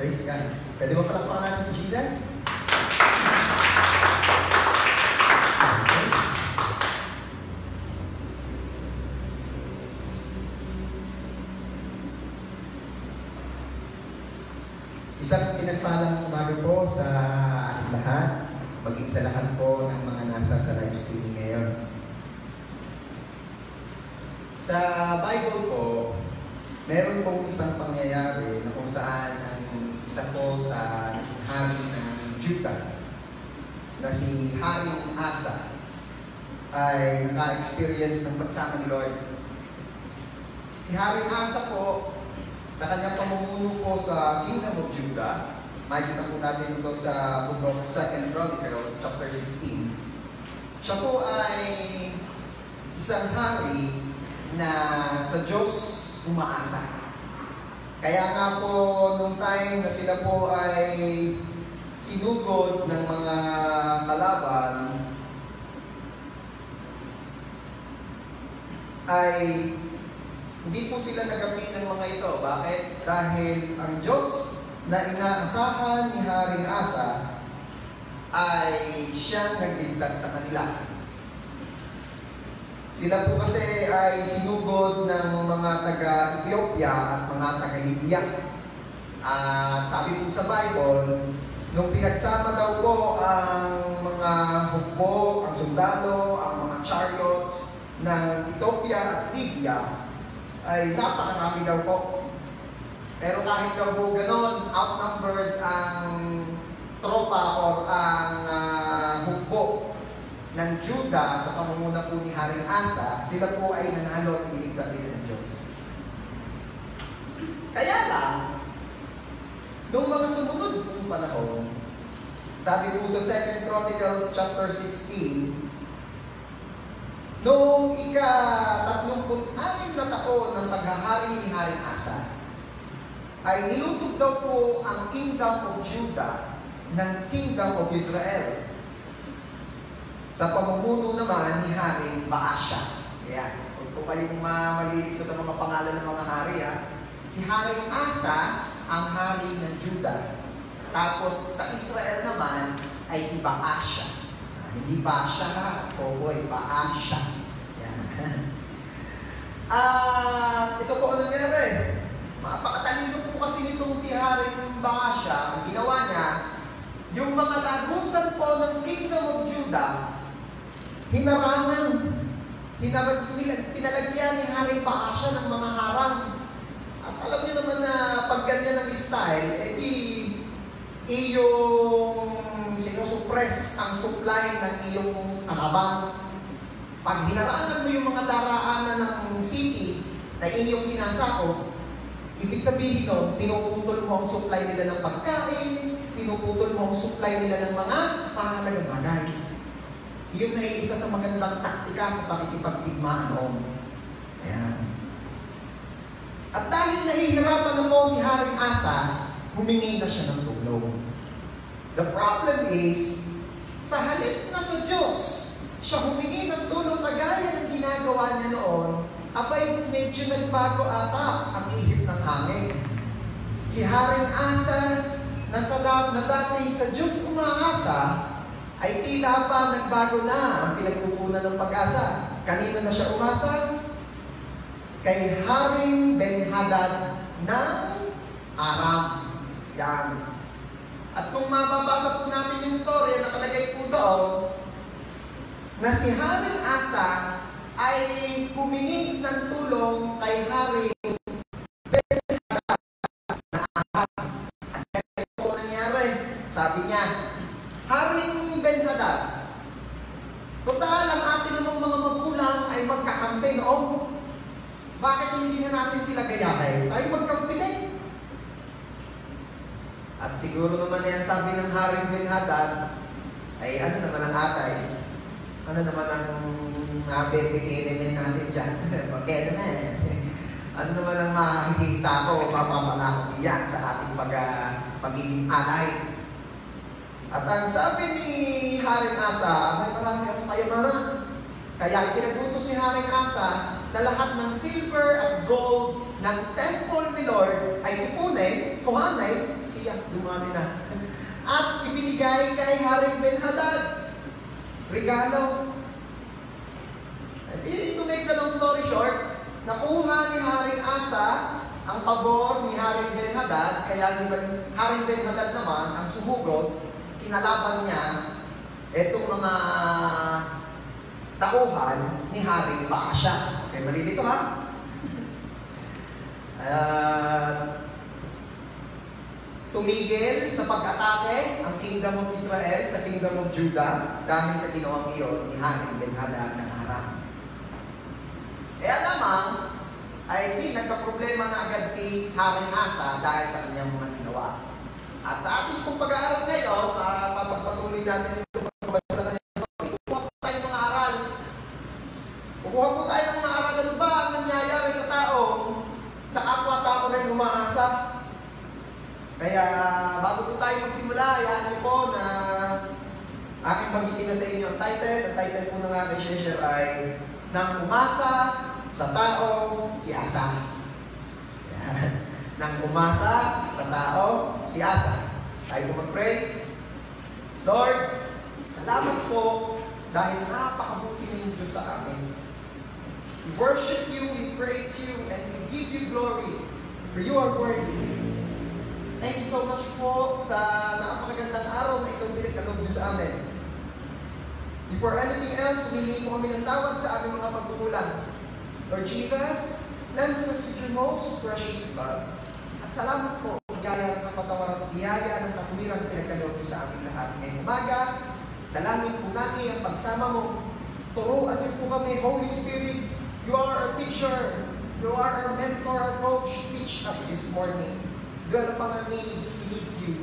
Praise God. Pwede ba palakpakan natin si Jesus? Isang pinagpalang umaga po sa ating lahat, maging sa lahat po ng mga nasa sa live streaming ngayon. Sa Bible po, meron pong isang pangyayari na kung saan ang isa po sa naging hari ng Judah na si Haring Asa ay naka-experience ng pagsama ni Lord. Si Haring Asa po, sa kanyang pamumuno po sa Kingdom of Judah, makikita po natin ito sa book of 2 Chronicles, chapter 16. Siya po ay isang hari na sa Diyos umaasa. Kaya nga po, nung time na sila po ay sinugod ng mga kalaban, ay hindi po sila nagamit ng mga ito. Bakit? Dahil ang Diyos na inaasahan ni Haring Asa ay siyang nagligtas sa kanila. Sila po kasi ay sinugod ng mga taga-Ethiopia at mga taga-Libya. At sabi po sa Bible, nung pinagsama daw po ang mga hukbo, ang sundalo, ang mga chariots ng Ethiopia at Libya, ay napakarami daw po. Pero kahit daw po ganon, outnumbered ang tropa o ang hukbo ng Judah sa pamumuno po ni Haring Asa, sila po ay nanalo at iligtas sila ng Diyos. Kaya lang, noong mga sumunod pong panahon, sabi po sa 2 Chronicles chapter 16, noong ika-36 na taon ng paghahari ni Haring Asa, ay nilusog daw po ang Kingdom of Judah ng Kingdom of Israel sa pamumuno naman ni Haring Baasha. Ayan, huwag po kayong malilito sa mga pangalan ng mga hari. Si Haring Asa ang hari ng Judah. Tapos sa Israel naman ay si Baasha. Hindi Baasha ha, Koboy, Baasha. Yan. Ito po ano nangyari? Mapakatalino po kasi nitong si Haring Baasha. Ang ginawa niya, yung mga lagusan po ng Kingdom of Judah, hinarangan. Pinalagyan ni Haring Baasha ng mga harang. At alam niyo naman na pag ganyan ang style, iyong sinusuppress ang supply ng iyong kalabang. Pag hinarangan mo yung mga daraanan ng city na iyong sinasakop, ibig sabihin nun, pinuputol mo ang supply nila ng pagkain, pinuputol mo ang supply nila ng mga mahalagang bagay. Iyon na isa sa magandang taktika sa pakikipagdigmaan noon. Ayan. At dahil nahihirapan na po si Haring Asa, humingi na siya ng tulong. The problem is, sa halip na sa Diyos, siya humingi ng tulong kagaya ng ginagawa niya noon, abay medyo nagbago ata ang ihip ng hangin. Si Haring Asa, na dati sa Diyos umaasa, ay tila pa nagbago na ang pinagkukunan ng pag-asa. Kanina na siya umasa? Kay Haring Ben-Hadad ng Aram. Yan. At kung mababasa po natin yung story, nakalagay po doon, na si Haring Asa ay humingi ng tulong kay Haring Ben-Hadad na Aram. At kaya po nangyari, sabi niya, Haring Ben-Hadad, total ang ating namang mga magulang ay magkakampi noon. Bakit hindi na natin sila gayahin? Tayo magkampi din. At siguro naman yan sabi ng Haring Ben-Hadad, ay ano naman ang atay? Ano naman ang bebekinin natin dyan? Kaya naman, ano naman ang makikita ko, mapapala ko diyan sa ating pagiging alay. At ang sabi ni Haring Asa, may marami akong kayamanan. Kaya pinagutos ni Haring Asa na lahat ng silver at gold ng temple ni Lord ay ipunin, kuhanay, dumami na. At ibinigay kay Haring Ben-Hadad. Regalo. To make the long story short, nakuha ni Haring Asa ang pabor ni Haring Ben-Hadad, kaya si Haring Ben-Hadad naman, ang sumugot, kinalaban niya itong mga tauhan ni Haring Baasha. Okay, mali dito ha? Tumigil sa pag-atake ang Kingdom of Israel sa Kingdom of Judah dahil sa ginawang iyon ni Haring Ben-Hadad ng Aram. Kaya lamang, ay hindi nagka-problema na agad si Haring Asa dahil sa kanyang mga ginawa. At sa ating pong pag-aaral ngayon, papagpatuloy natin ito pagbasa sa kanyang story. Kukuha po tayo ng mga aral. Kukuha po tayo ng mga aral. Ano ba ang nangyayari sa tao? Sa kapwa-tao na umaasa. Kaya bago po tayo magsimula, hayaan niyo po na aking pagkitin na sa inyo ang title. Ang title po ng aking share ay Nang umasa sa tao si Asa. Nang umasa sa tao si Asa. Tayo po mag-pray. Lord, salamat po dahil napakabuti ng Diyos sa amin. We worship you, we praise you, and we give you glory, for you are worthy. Thank you so much po sa napakagandang araw na itong pinagkaloob niyo sa amin. Before anything else, humihingi po kami ng tawad sa aming mga pagkukulang. Lord Jesus, cleanse us with your most precious blood. At salamat po sa biyaya ng patawaran at biyaya ng katuwirang pinagkaloob niyo sa aming lahat. Ngayong umaga, dalangin po namin ang pagsama mo. Turuan niyo po kami, Holy Spirit. You are our teacher. You are our mentor, our coach. Teach us this morning. Dwell upon our needs, we need you.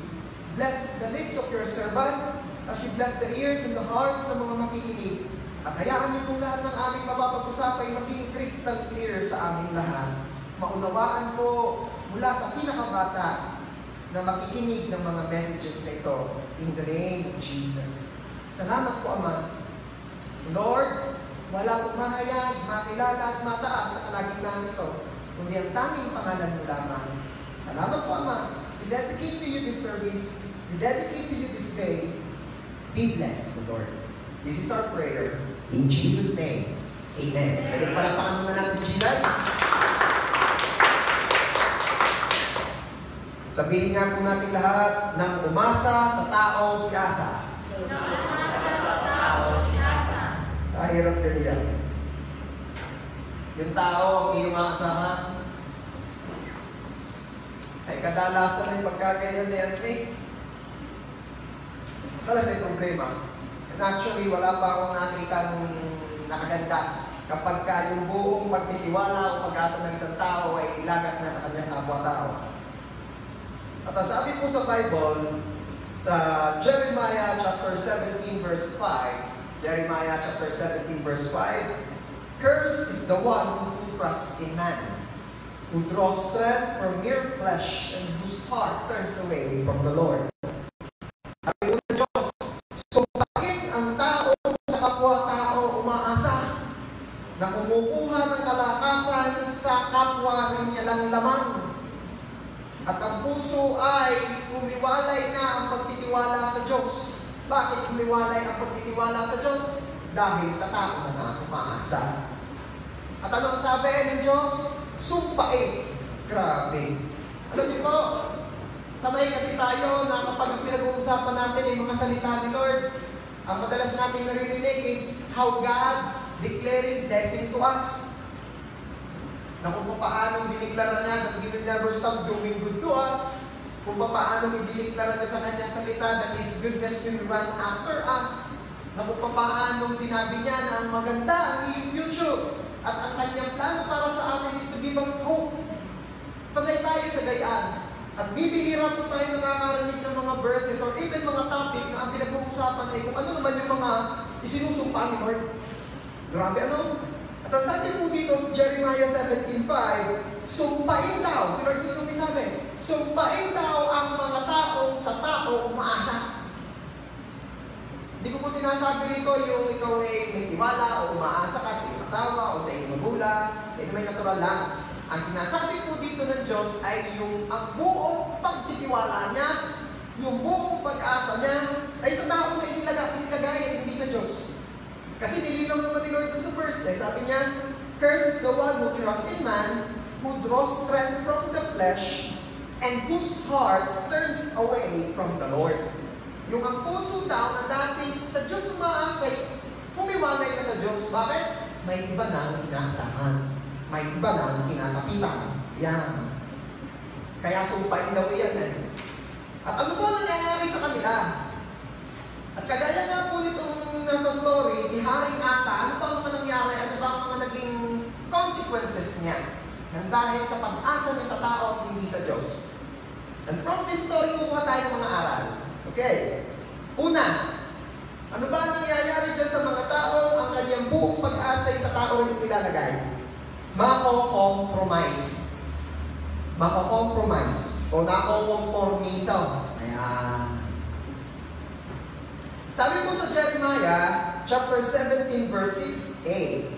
Bless the lips of your servant as you bless the ears and the hearts ng mga makikinig. At hayaan niyo kung lahat ng aming mapapag-usapay maging crystal clear sa aming lahat. Maunawaan po mula sa pinakabata na makikinig ng mga messages na ito in the name of Jesus. Salamat po, Ama. Lord, wala pong mahayag, makilala at mataas sa kalagitnaan ito, kundi ang tanging pangalan mo lamang. Salamat po, Ama. We dedicate to you this service. We dedicate to you this day. Be blessed, Lord. This is our prayer. In Jesus' name, amen. Pwede palakpakan muna natin si Jesus. Sabihin nga po natin lahat, nang umasa sa tao si Asa. Nang umasa sa tao si Asa. Kahirap din yan. Yung tao ang iyong aasahan. Ay kadalasan ay pagkagayon ni Enric. Wala sa problema. And actually, wala pa akong nakitang nakaganda kapag yung buong pagtitiwala o pag-asa ng isang tao ay ilagat na sa kanyang kapwa-tao. At sabi po sa Bible, sa Jeremiah chapter 17 verse 5, Jeremiah chapter 17 verse 5, cursed is the one who trusts in man, who draws strength from mere flesh and whose heart turns away from the Lord. Sabi po ng Diyos, sumpain ang tao sa kapwa-tao umaasa na kumukuha ng kalakasan sa kapwa rin niya lang lamang. At ang puso ay kumiwalay na ang pagtitiwala sa Diyos. Bakit kumiwalay ang pagtitiwala sa Diyos? Dahil sa tao na umaasa. At anong sabi ng Diyos? Sumpain. Grabe. Alam niyo po, sanay kasi tayo na kapag pinag-uusapan natin ay mga salita ni Lord, ang madalas natin naririnig is how God declaring blessing to us. Na kung paano diniklara niya that He will never stop doing good to us, kung paano idiniklara niya sa kanyang salita that His goodness will run after us, na kung paano sinabi niya na ang maganda ang iyong future, at ang kanyang plano para sa atin is to give us hope. Sanay tayo sa gayaan. At bibihira po tayo nakakarinig ng mga verses or even mga topic na ang pinag-uusapan ay kung ano naman yung mga isinusumpa ni Lord. Grabe ano? At ang sabi po dito sa Jeremiah 17:5, sumpain daw, si Lord gusto sabi, sumpain daw ang mga tao sa tao umaasa. Hindi ko po sinasabi rito yung ikaw ay may tiwala o umaasa ka sa iyong asawa o sa iyong magulang, ito may natural lang. Ang sinasabi po dito ng Diyos ay ang buong pagtitiwala niya, yung buong pag-asa niya, ay sa tao na inilagay, hindi sa Diyos. Kasi nilinaw naman ni Lord sa verse, sabi niya, "Cursed is the one who trusts in man, who draws strength from the flesh, and whose heart turns away from the Lord." Yung ang puso daw na dati sa Diyos umaasay, humiwalay na sa Diyos. Bakit? May iba nang inaasahan. May iba nang kinakapitan. Yan. Kaya sumpain daw yan eh. At ano po nangyayari sa kanila? At kagaya nga po nitong nasa story, si Haring Asa, ano pa ang nangyari? Ano ba ang mga naging consequences niya? Nang dahil sa pag-asa niya sa tao at hindi sa Diyos. And from this story, kukuha tayo ng mga aral. Okay. Una, ano ba ang nangyayari dyan sa mga tao? Ang kanyang buong pag-asa sa tao rin ilalagay. Mako-compromise. Mako-compromise. O nako-compromiso. Ayan. Sabi po sa Jeremiah, chapter 17, verse 6a.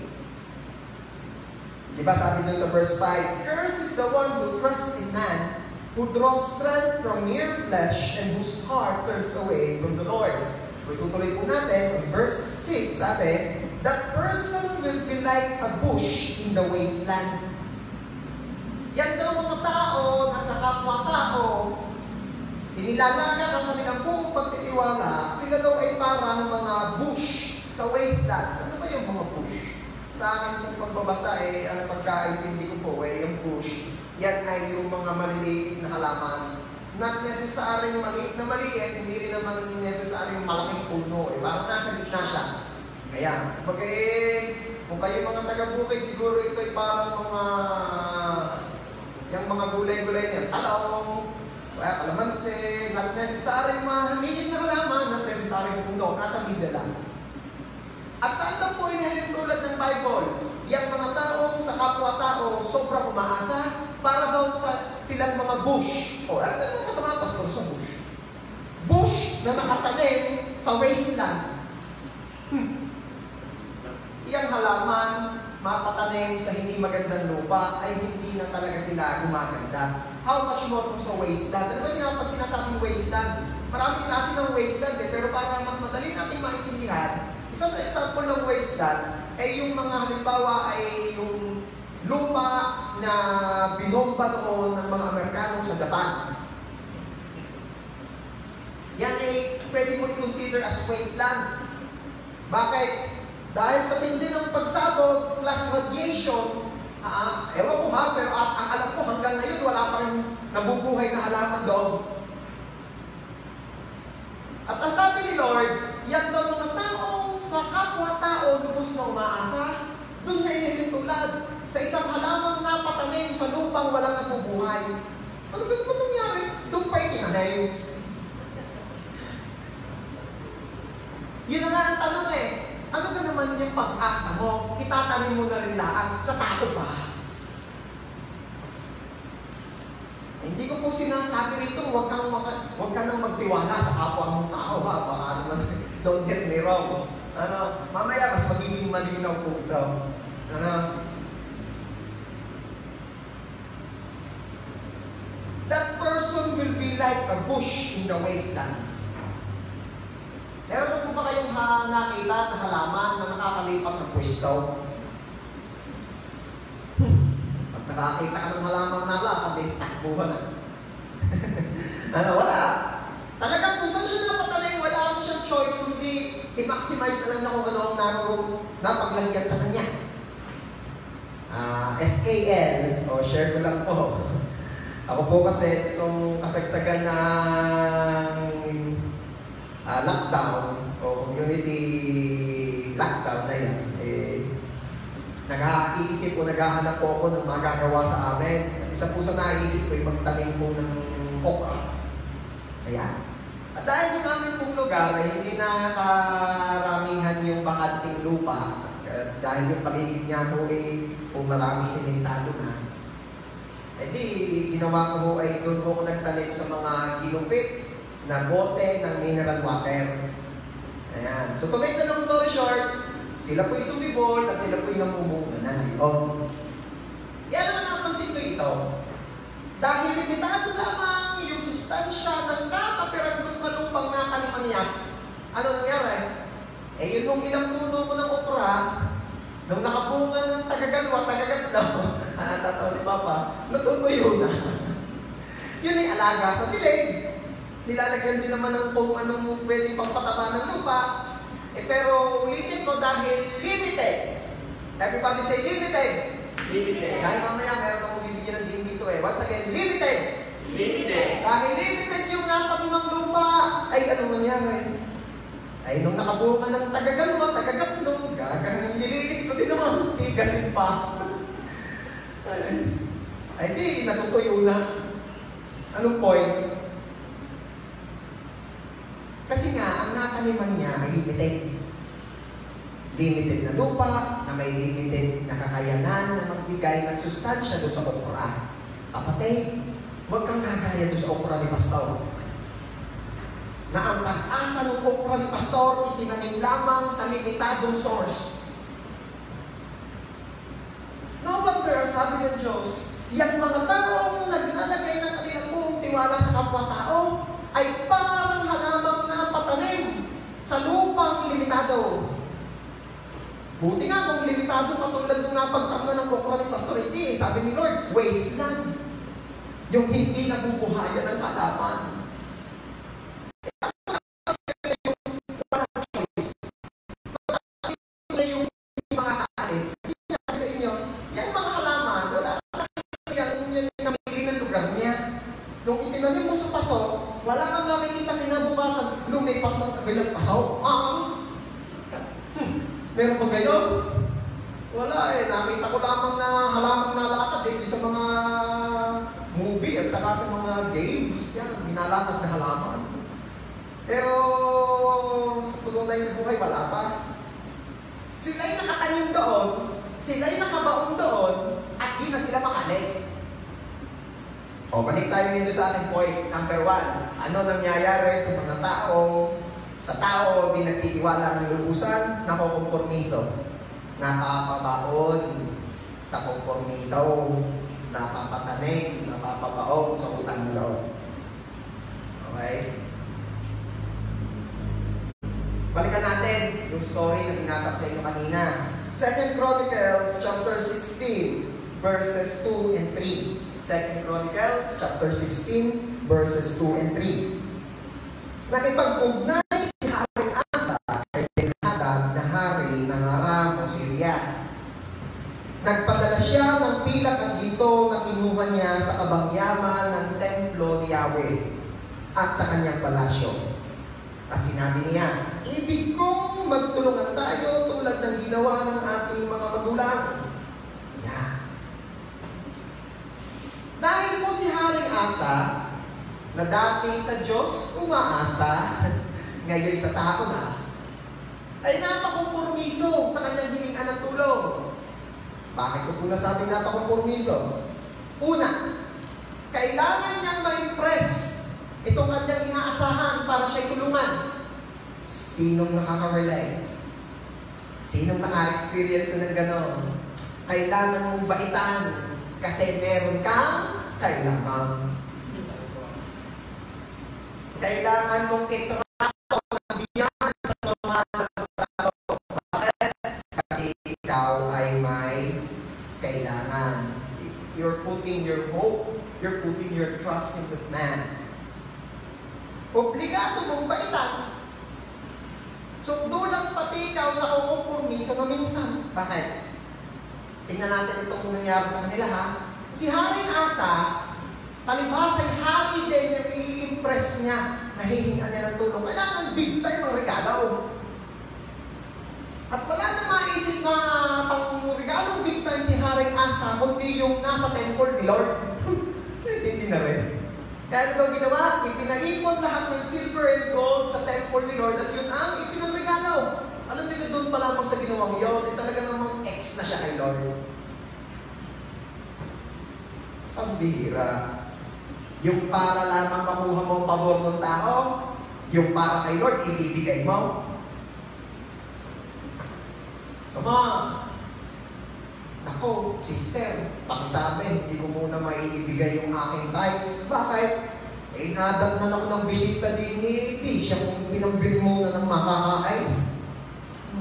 Diba sabi doon sa verse 5, "Cursed is the one who trusts in man, who draws strength from mere flesh, and whose heart turns away from the Lord." Itutuloy po natin, in verse 6, sabi, "That person will be like a bush in the wastelands." Yan daw mga tao na sa kapwa-tao, inilalaga ang kanilang buong pagtitiwala, sila daw ay parang mga bush sa wastelands. Ano ba yung mga bush? Sa akin pong pagbabasa ang pagkaintindi ko po yung bush. Yan ay yung mga maliliit na halaman. Not necessarily maliit na maliit, hindi rin naman necessarily malaking puno. Parang nasa gitna siya. Kaya, kung kayo mga taga-bukid, siguro ito ay parang yung mga gulay-gulay niya. Talong, kalamansi, not necessarily maliit na halaman, not necessarily puno. Nasa middle lang. At saan daw po inihalin tulad ng Bible? Yang mga taong sa kapwa-tao sobrang umaasa para daw silang mga bush. O, ano naman masama pastor sa bush? Bush na nakatanim sa wasteland. Iyang halaman, mapatanim sa hindi magandang lupa, ay hindi na talaga sila gumaganda. How much more kung sa wasteland? Ano ba pag sinasabing wasteland? Maraming klase ng wasteland pero para mas madali natin maintindihan, isa sa example ng wasteland ay yung mga halimbawa ay yung lupa na binomba noon ng mga Amerikano sa Japan. Yan ay pwede mo i-consider as wasteland. Bakit? Dahil sa tindi ng pagsabog plus radiation, ewan ko pero ang alam ko hanggang ngayon wala pa rin nabubuhay na halaman doon. At ang sabi ni Lord, yan daw mga tao sa kapwa-tao lubos na umaasa, doon na inilintulad sa isang halamang napatanim sa lupang walang nabubuhay. Ano ba ito nangyari? Doon pa itinanay. Yun na nga ang tanong ano ba naman yung pag-asa mo? Itatanim mo na rin lahat sa tao ba? Hindi ko po sinasabi rito, huwag ka nang magtiwala sa kapwa mong tao, ha? Baka naman, don't get me wrong. Mamaya mas magiging malinaw po ito. That person will be like a bush in the wastelands. Meron na po ba kayong nakita na halaman na nakakalipat ng pwesto? Pag nakakita ka ng halaman na lakad, takbuhan na. Wala. Talagang kung saan siya napatalim, wala siyang choice, kundi i-maximize na lang na kung ano ang naroon na paglagyan sa kanya. SKL, share ko lang po. Ako po kasi itong kasagsagan ng lockdown o community lockdown na yan, nag-iisip po, naghahanap po ako ng magagawa sa amin. Isa po sa naisip ko ay magtanim po ng okra. Ayan. At dahil yung namin pong lugar ay hindi nakakaramihan yung bakanting lupa, dahil yung paligid niya po ay kung marami simentado na, di ginawa ko po ay doon po ako nagtanim sa mga ginupit na bote ng mineral water. Ayan. So, to make the long story short, sila po'y sumibol at sila po'y namumunga na ngayon. Yan naman ang napansin ko ito. Dahil limitado lamang yung sustansya ng kakapiranggot na lupang nataniman niya, ano nangyari? Yun nung ilang puno ko ng okra, nung nakabunga ng tagagalwa, natatawa si Papa, natutuyo na. Yun ay alaga sa dilig. Nilalagyan din naman ng kung anong pwedeng pagpataba ng lupa. Pero ulitin ko dahil limited. Everybody say limited. Limited. Dahil mamaya meron akong bibigyan ng din dito Once again, limited. Limited. Dahil limited yung natanimang lupa, ay ano nangyari? Ay nung nakabunga ng tagagalwa, tagagatlong, gagawin nililiit ko din naman, tigasin pa. Ay di, natutuyo na. Anong point? Kasi nga, ang nataniman niya ay limited. Limited na lupa, na may limited na kakayanan na magbigay ng sustansya doon sa okra. Kapatid, huwag kang gagaya doon sa okra ni Pastor. Na ang pag-asa ng okra ni Pastor, itinanim lamang sa limitadong source. No wonder, ang sabi ng Diyos, yung mga taong naglalagay ng kanilang buong tiwala sa kapwa-tao, ay parang halamang na patanim sa lupang limitado. Buti nga kung limitado katulad ng napagtamna ng okra ni Pastor, hindi. Sabi ni Lord, wasteland. Yung hindi nabubuhayan ng halaman. Yung mga kaalis, sinabi sa inyo, yung mga halaman, wala yung namili ng lugar niya. Nung itinanim mo sa paso, wala kang makikita kinabukasan, lumipat ng kabilang paso. Meron ba gayon? Wala nakita ko lamang na halamang nalakad sa mga movie at saka sa mga games yan, minalakad na halaman. Pero sa tunay na buhay, wala pa. Sila'y nakatanim doon, sila'y nakabaon doon, at di na sila makalis. Balik tayo nito sa ating point number 1. Ano nangyayari sa mga tao? Sa tao, di nagtitiwala ng lubusan, nakukompormiso. Napapabaon sa kompormiso, napapatanig, napapabaon sa utang na loob. Okay? Balikan natin yung story na binasa ko sa inyo kanina. 2 Chronicles chapter 16, verses 2 and 3. 2 Chronicles chapter 16, verses 2 and 3. Nakipag-ugnay si Haring Asa kay Ben-Hadad na hari ng Aram o Syria. Nagpadala siya ng pilak at ginto na kinuha niya sa kabangyaman ng templo ni Yahweh at sa kanyang palasyo. At sinabi niya, ibig kong magtulungan tayo tulad ng ginawa ng ating mga magulang. Dahil po si Haring Asa, na dati sa Diyos umaasa, ngayon sa tao na, ay napakompormiso sa kanyang hiningan ng tulong. Bakit ko po nasabi napakompormiso? Una, kailangan niyang ma-impress itong kanyang inaasahan para siya'y tulungan. Sinong nakaka-relate? Sinong naka-experience na ng gano'n? Kailangan mong baitan kasi meron kang kailangan. Kailangan mong itrato ng biyan sa normal na trato. Bakit? Kasi ikaw ay may kailangan. You're putting your hope, you're putting your trust in the man. Obligado mong baitan. So, doon lang pati ikaw nakukompormiso na minsan. Bakit? Tingnan natin itong nangyari sa kanila ha. Si Haring Asa, palibhas ay hari din yung i-impress niya. Nahihingan niya ng tulong. Kailangan big time ang regalo. At wala na maisip na pang regalong big time si Haring Asa, kundi yung nasa temple ni Lord. Hindi na rin. Kaya ito ginawa, ipinaipon lahat ng silver and gold sa temple ni Lord at yun ang ipinagregalo. Alam niyo na doon pa lamang sa ginawang yun, ay talaga namang ex na siya kay Lord. Ang bihira. Yung para lamang makuha mo ang pabor ng tao, yung para kay Lord, ibibigay mo. Come on. Nako, sister, pakisabi, hindi ko muna maiibigay yung aking tithes. Bakit? Eh, nadat na ako ng bisita din ni Di. Siya kung pinambili muna ng makakain.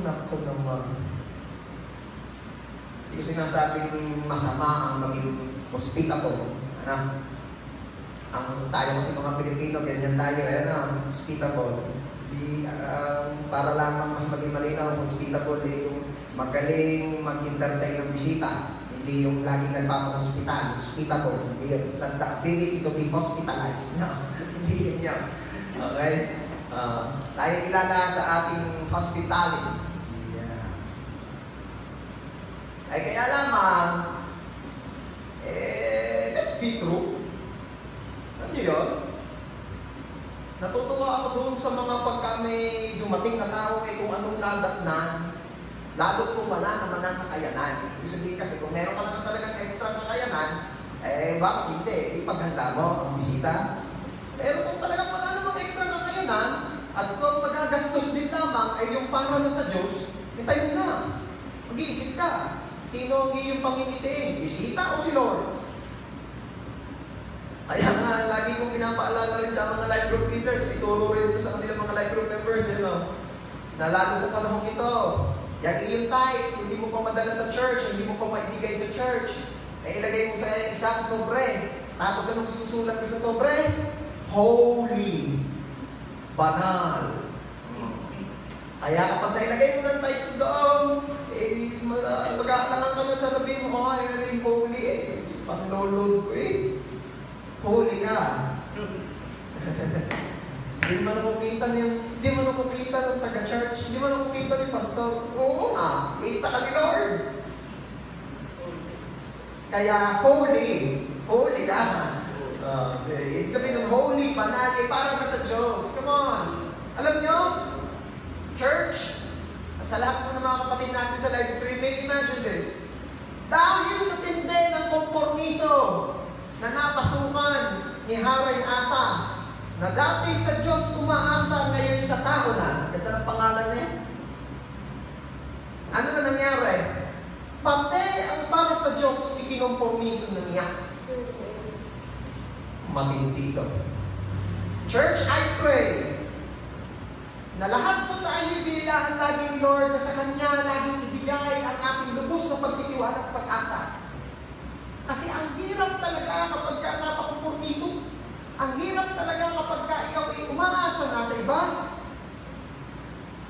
Nako naman. Hindi ko sinasabing masama ang maging hospitable. Ano? Ang tayo kasi mga Pilipino, ganyan tayo, hospitable. Di, para lamang mas maging malinaw, hospitable yung magaling mag-entertain ng bisita. Hindi yung laging nagpapahospital, hospitable. Hindi yun. It's not the ability to be hospitalized. No, hindi yun yan. Okay? Tayo kilala sa ating hospitality. Yeah. Ay kaya lamang, let's be true. Ano yun? Natutuwa ako doon sa mga pagka may dumating na tao kung anong nadatnan, lalo kung wala naman ang kakayanan. Ibig sabihin kasi kung meron ka naman talagang extra kakayanan, bakit hindi? Ipaghanda mo ang bisita. Pero kung talagang wala namang extra kakayanan, at kung magagastos din lamang ay yung para na sa Diyos, hintay mo na. Mag-iisip ka. Sino ang iyong panginitiin? Bisita o si Lord? Kaya nga, lagi kong pinapaalala rin sa mga life group leaders, ituro rin ito sa kanilang mga life group members, na lalo sa panahon ito, yung iyong tithes, hindi mo pa madala sa church, hindi mo pa maibigay sa church, ay ilagay mo sa isang sobre. Tapos anong susulat mo sa sobre? Holy. Banal. Kaya kapag nailagay mo ng tithes doon, mag-aalangan ka na sasabihin mo, ay, holy panglolod ko holy ka. Hindi mo nakukita ng taga-church, hindi mo nakukita ng pastor. Oo nga, kita ka ni Lord. Kaya holy ka. Ibig sabihin ng holy, banal, parang ka sa Diyos. Come on. Alam nyo, church, at sa lahat ng mga kapatid natin sa live streaming, imagine this. Dahil sa tindi ng kompormiso na napasukan ni Haring Asa, na dati sa Diyos umaasa, ngayon sa tao na. Ganda ng pangalan niya. Ano na nangyari? Pati ang para sa Diyos, ikinompormiso na niya. Matindi ito. Church, I pray na lahat po tayo ibilaan lagi ni Lord na sa Kanya laging ibigay ang ating lubos na pagtitiwala at pag-asa. Kasi ang hirap talaga kapag ka napakompormiso. Ang hirap talaga kapag ka ikaw ay umaasa na sa iba.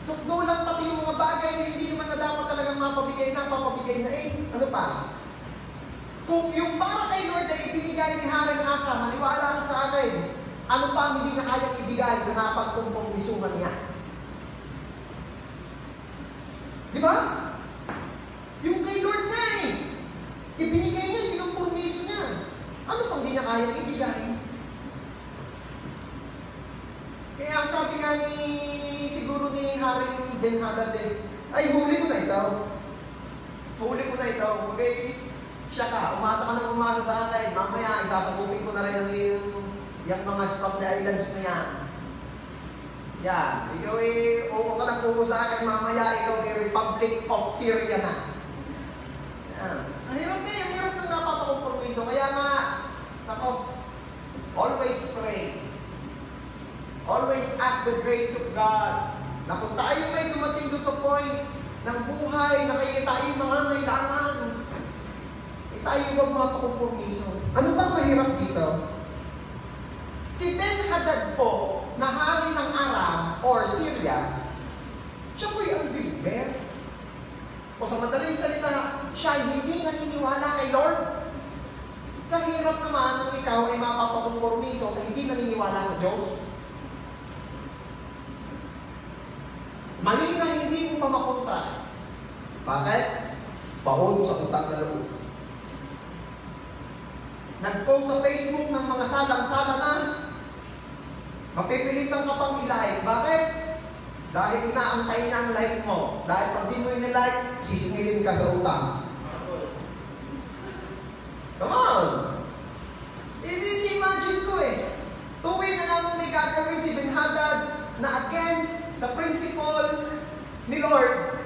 So, lang pati yung mga bagay na hindi naman na dapat talagang mapabigay na Ano pa? Kung yung para kay Lord ay ibinigay ni Haring Asa, maniwala ka sa akin, ano pa ang hindi na kayang ibigay sa napagkompormisuhan niya? Di ba? Yung kay Lord na ibinigay niya, ikinompormiso niya. Ano pang di na kayang ibigay? Kaya sabi nga siguro ni Haring Ben-Hadad ay huli ko na ito. Okay, siya ka, umasa ka nang umasa sa akin. Mamaya, isasabupin ko na rin yung mga Spratly Islands na yan. Yan, ikaw oo ka nang pugo sa akin. Mamaya, ikaw Republic of Syria na. Yan. Ang hirap ng napapakompromiso. Kaya nga, always pray. Always ask the grace of God. Na kung tayo may dumating doon sa point ng buhay na kaya tayo mga kailangan, tayo huwag mapakompromiso. Ano bang mahirap dito? Si Ben-Hadad po, na hari ng Aram or Syria, siya po'y ang believer. O sa madaling salita, siya hindi naniniwala kay Lord. Sa hirap naman ng ikaw ay mapapakompromiso sa hindi naniniwala sa Diyos. Mali na hindi mo pa makontra. Bakit? Baon sa utang na loob. Nag-post sa Facebook ng mga salang-sala na, mapipilitan ka pang i-like. Bakit? Dahil inaantay niya ang like mo. Dahil pag di mo in-like, sisingilin ka sa utang. Come on! I-imagine ko tuwing na naman may gagawin si Ben-Hadad na against sa principle ni Lord,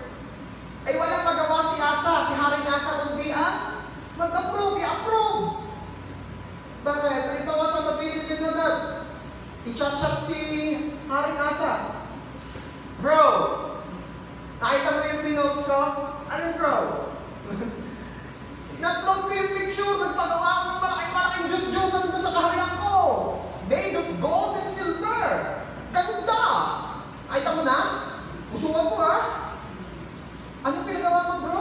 ay walang magawa si Asa, si Haring Asa, kundi I-chat-chat si Haring Asa. Bro, nakita mo yung pinost ko? Ano bro? In-upload ko yung picture, nagpagawa ko ng malaking Diyos-Diyosan doon sa kaharian ko. Made of gold and silver. Ganda! Nakita mo na? Usuan mo ha? Ano pinagawa mo bro?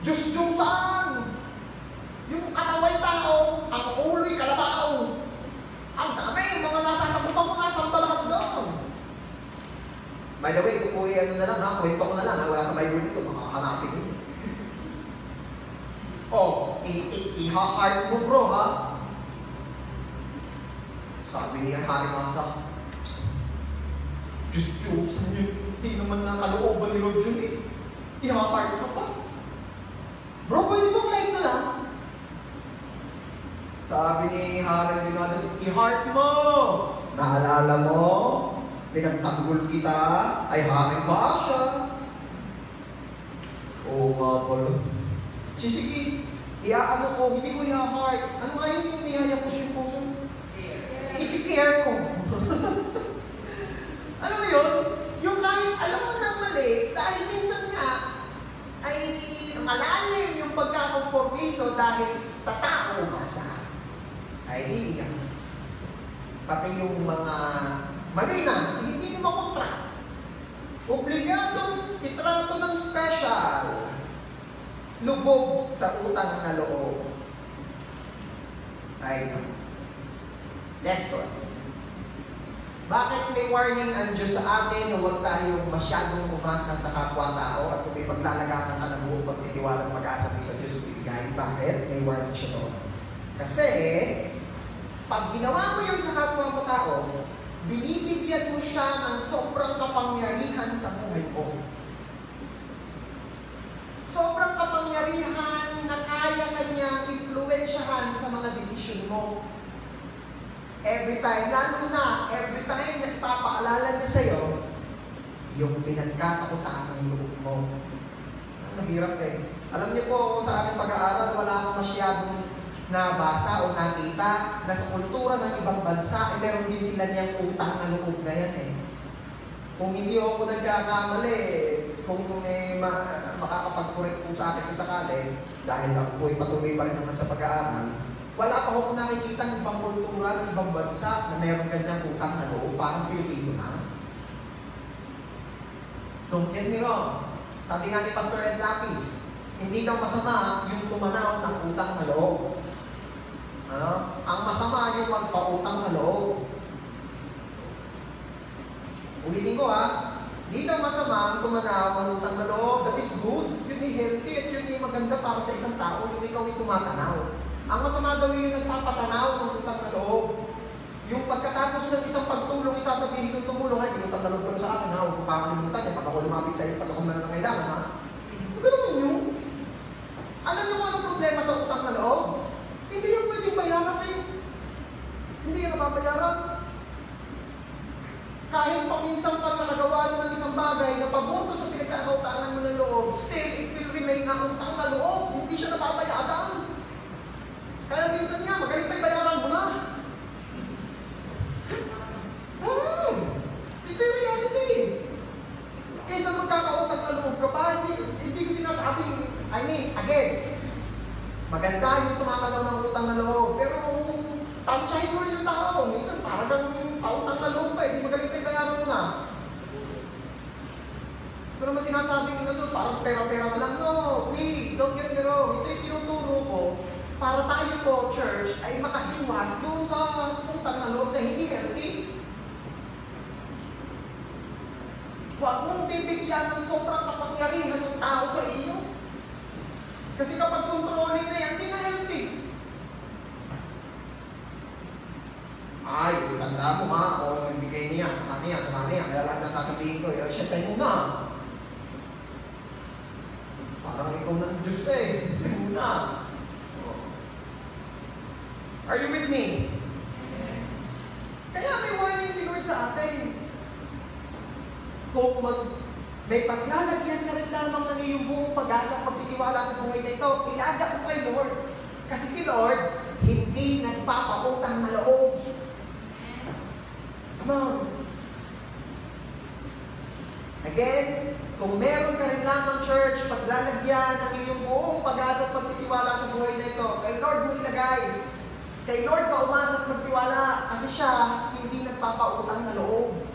Diyos-Diyosan! Yung kataway tao, ang ulo'y kalabaw. Ang dami, yung mga nasasabukan mo nga, saan ba lahat doon? By the way, ano na lang ha, kwento ko na lang ha, wala sa Bible dito, makakahanapin yun. Oh, i-heart mo bro ha. Sabi niya, Haring Asa, Diyos-Diyosan yun, hindi naman nakalooban ni Lord yun eh. I-heart mo pa. Bro, pwede bang like na lang? Sabi ni Haring Binado, i-heart mo. Naalala mo, pinagtanggol kita, ay Haring Baasha. Oo nga pala. Sige, iaano ko, hindi ko i-heart. Ano nga yun yung niyaya ko siya po? I-care ko. Alam mo yun? Yung kahit alam mo ng mali, dahil minsan nga, ay malalim yung pagkakompromiso dahil sa tao masa. Ay di iyan. Pati yung mga mali na, hindi mo makontra. Obligadong itrato ng special. Lubog sa utang na loob. Ay, lesson. Bakit may warning ang Diyos sa atin na huwag tayong masyadong umasa sa kapwa-tao at kung may paglalagakan ka ng buong pagtitiwalang pag-asa sa Diyos ibigay? Bakit? May warning siya doon. Kasi, pag ginawa mo yun sa kapwa mo tao, binibigyan mo siya ng sobrang kapangyarihan sa buhay mo. Sobrang kapangyarihan na kaya kanya impluwensyahan sa mga desisyon mo. Every time, lalo na, every time nagpapaalala niya sa'yo, yung pinagkakakutaan ng loob mo. Mahirap eh. Alam niyo po, sa aking pag-aaral, wala akong masyadong nabasa o nakita na sa kultura ng ibang bansa, meron din sila niyang utang na loob na yan eh. Kung hindi ako nagkakamali, kung may makakapag-correct po sa akin kung sakali, dahil ako po ay patuloy pa rin naman sa pag-aaral, wala pa ako nakikita ng ibang kultura ng ibang bansa na meron kanyang utang na loob, parang Pilipino na. Don't get me wrong. Sabi nga ni Pastor Ed Lapis, hindi daw masama yung tumanaw ng utang na loob. Ano? Ang masama yung magpautang na loob. Ulitin ko ha, hindi daw masama ang tumanaw ng utang na loob. That is good. Yun ay healthy at yun ay maganda para sa isang tao yung ikaw ay tumatanaw. Ang masama daw yung nagpapatanaw ng utang na loob. Yung pagkatapos ng isang pagtulong, isasabihin ng tumulong, ay, utang na loob ko sa akin ha, huwag kong kakalimutan yan, pag ako lumapit sa iyo, pag ako nanangailangan ha. Ganun yun. Alam niyo kung anong problema sa utang na loob? Hindi yung pwedeng bayaran eh. Hindi yung nababayaran. Kahit paminsan pa nakagawa na ng isang bagay na paborto sa pinagkakautangan mo ng loob, still, it will remain na utang na loob. Hindi siya nababayaran. Kaya minsan nga, magaling pa bayaran mo na. Ito yung reality. Kaysa magkakautang na loob ka pa, hindi ko sinasabing, again, maganda yung tumatanaw ng utang na loob, pero tansyahin mo rin yung tao. Minsan parang pautang na loob pa, hindi magaling pa bayaran mo na. Ito naman sinasabing parang pera-pera na lang. No, please, don't get me wrong. Ito yung tinuturo ko para tayo po, church, ay makahiwas doon sa utang na loob na hindi healthy. Huwag mong bibigyan ng sobrang kapangyarihan ng tao sa iyo. Kasi kapag kontrolin na yan, hindi na healthy. Ay, tanda mo ha, o nagbigay niya, sa kanya, kaya lang nasasabihin ko, siya tayo muna. Parang ikaw ng Diyos eh, tayo muna. Are you with me? Kaya may warning si Lord sa atin. Kung may paglalagyan ka rin lamang ng iyong buong pag-asa, pagtitiwala sa buhay na ito, ilaga mo kay Lord. Kasi si Lord, hindi nagpapautang na loob. Ma'am. Again, kung meron ka rin lamang church, paglalagyan ng iyong buong pag-asa at pagtitiwala sa buhay na ito, kay Lord mo ilagay. Kay Lord ka umasa at magtiwala kasi siya hindi nagpapautang na loob.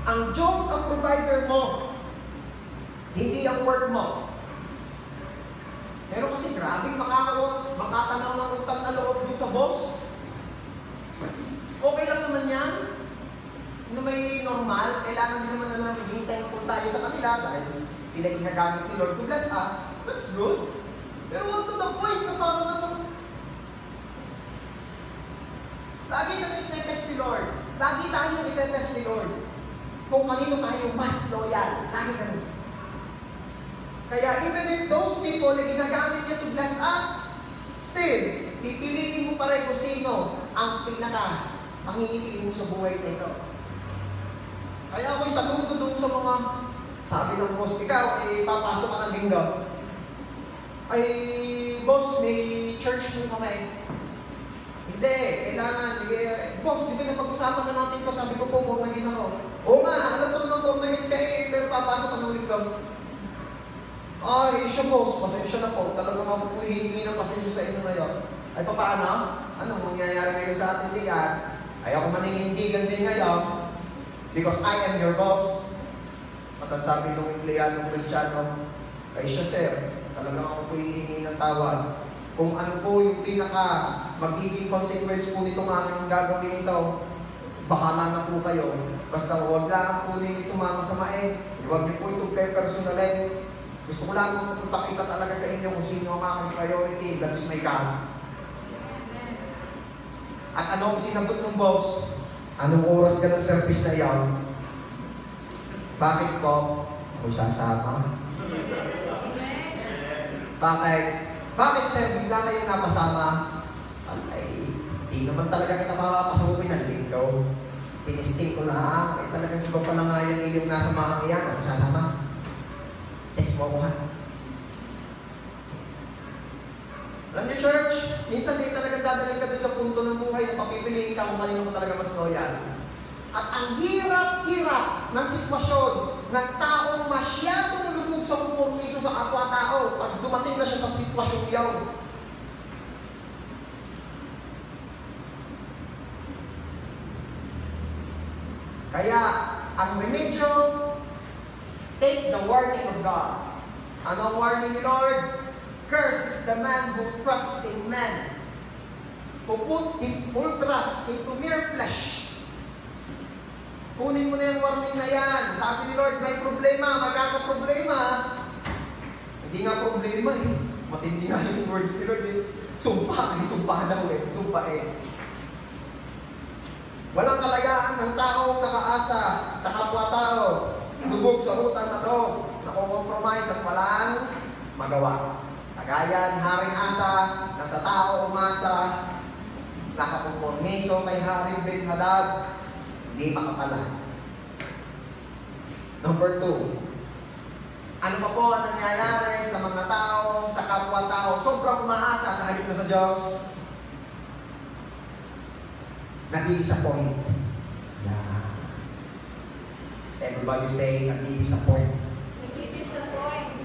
Ang Diyos ang provider mo, hindi ang work mo. Pero kasi grabe makatanaw ng utang na loob dun sa boss. Okay lang naman yan. Ano may normal, kailangan din naman na lang maging thankful tayo sa kanila dahil sila ginagamit ni Lord to bless us. That's good. Pero wag to the point na parang naman. Lagi namin itetest ni Lord. Lagi tayo itetest ni Lord. Kung kanino tayo mas loyal. Lagi ganun. Kaya even if those people na ginagamit niya to bless us, still, pipiliin mo pa rin kung sino ang pangingitiin mo sa buhay na ito. Kaya ako'y saludo doon sa mga, sabi ng boss, ikaw, papasok ka ng linggo. Ay, boss, may church mo kami. Hindi, kailangan, boss, di ba napag-usapan na natin ito? Sabi ko po, born again ako. Oo nga, alam ko naman born again ka pero papasok ka ng linggo. Ay, siya boss, pasensya na po. Talagang ako po hihingi ng pasensya sa inyo ngayon. Ay, paano? Anong mangyayari ngayon sa atin diyan? Ay, ako maninindigan din ngayon. Because I am your boss. At ang sabi ng empleyadong Kristiyano, ay siya sir, talagang ako po hihingi ng tawad. Kung ano po yung magiging consequence po nitong aming gagawin ito, bahala na po kayo. Basta huwag lang po ninyo masamain. Huwag niyo po itong pe-personalin. Gusto ko lang magpakita talaga sa inyo kung sino ang aking priority, that is my God. At ano ang sinagot ng boss? Anong oras ka ng service na iyon? Bakit po? Ako'y sasama. Bakit? Bakit sir, bigla kayong napasama? Ay, di naman talaga kita mapapasukin ng linggo. Pinisting ko lang. Ay, talagang iba pa lang nga yan yung nasa mahang yan. Ako sasama. Text mo ko ha. Alam niyo church, minsan din talagang dadaling ka doon sa punto ng buhay na papipiliin ka kung kanino mo talaga mas loyal. At ang hirap-hirap ng sitwasyon ng taong masyadong lubog sa kompromiso sa kapwa-tao pag dumating na siya sa sitwasyon iyon. Kaya, ang remedyo, take the warning of God. Ano ang warning ni Lord? Cursed is the man who trusts in man, who put his full trust into mere flesh. Kunin mo na yung warning na yan. Sabi ni Lord, may problema, magkakaproblema. Hindi nga problema eh. Matindi nga yung words ni Lord eh. Sumpa daw eh. Sumpa eh. Walang kalagaan ng taong nakaasa sa kapwa-tao. Lubog sa utang na loob, nakukompromise at walang magawa. Kagaya ni Haring Asa, na sa tao umasa, nakakompromiso kay Haring Ben-Hadad, hindi makapala. Number 2, ano pa po ang nangyayari sa mga tao, sa kapwa-tao, sobrang umaasa sa halip na sa Diyos? Nadi-disappoint. Yeah. Everybody say, nadi-disappoint. Nadi-disappoint.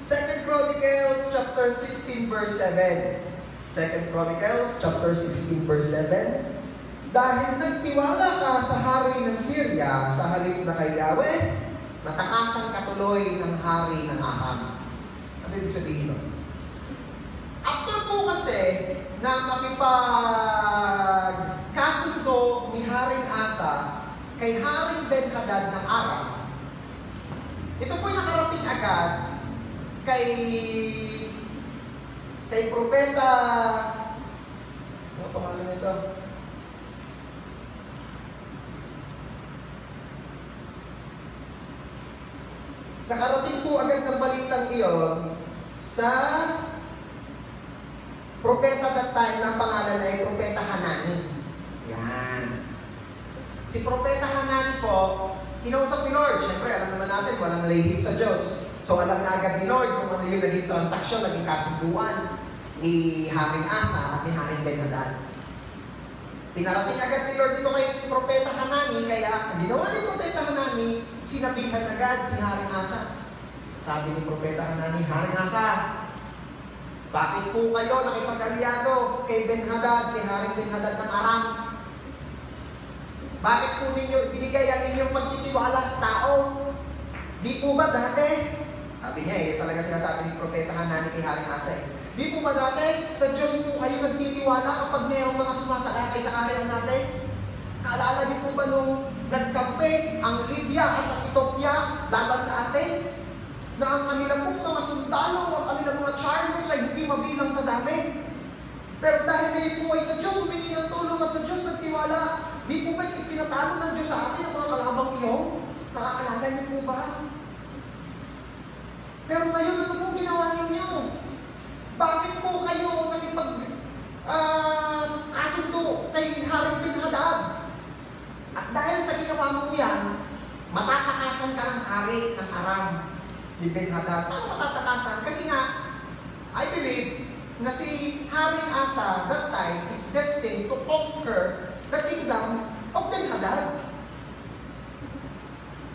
2 Chronicles chapter 16 verse 7. 2 Chronicles chapter 16 verse 7. Dahil nagtiwala ka sa hari ng Syria sa halip na kay Yahweh, natakasan ka tuloy ng hari ng Ahab. Ano ibig sabihin nun? After po kasi na makipagkasundo ni Haring Asa kay Haring Ben-Hadad ng Aram, ito po'y nakarating agad kay propeta, ano pangalan nito? Nakarating po agad ng balitang iyon sa propeta that time na pangalan ay propeta Hanani. Yan. Si propeta Hanani po, kinausap ni Lord. Siyempre, alam naman natin, walang lihim sa Diyos. So, alam na agad ni Lord kung ano yung naging transaksyon, naging kasunduan. ni Haring Asa at ni Haring Ben-Hadad. Pinarating agad ni Lord dito kay Propeta Hanani, kaya ang ginawa ni Propeta Hanani, sinabihan agad si Haring Asa. Sabi ni Propeta Hanani, Haring Asa, bakit po kayo nakipag-aliado kay Ben-Hadad, kay Haring Ben-Hadad ng Aram? Bakit po ninyo ibinigay ang inyong pagtitiwala sa tao? Di po ba dati? Sabi niya talaga sinasabi ni Propeta Hanani kay Haring Asa Di po ba dati sa Diyos po kayo nagtitiwala kapag mayroong mga sumasakay sa kaharian natin? Naalala niyo po ba nung nagkampe ang Libya at ang Ethiopia laban sa atin? Na ang kanilang pong mga sundalo, ang kanilang mga chariots ay hindi mabilang sa dami. Pero dahil kayo po ay sa Diyos humingi ng tulong at sa Diyos nagtiwala, di po ba ipinatalo ng Diyos sa atin ang mga kalabang iyon? Nakaalala niyo po ba? Pero ngayon, ano pong ginawa ninyo? Bakit po kayo kasundo kay Haring Ben-Hadad? At dahil sa ginawa mo yan, matatakasan ka ng hari ng Aram ni Ben-Hadad. Paano matatakasan? Kasi nga, I believe na si Haring Asa that time is destined to conquer the kingdom of Ben-Hadad.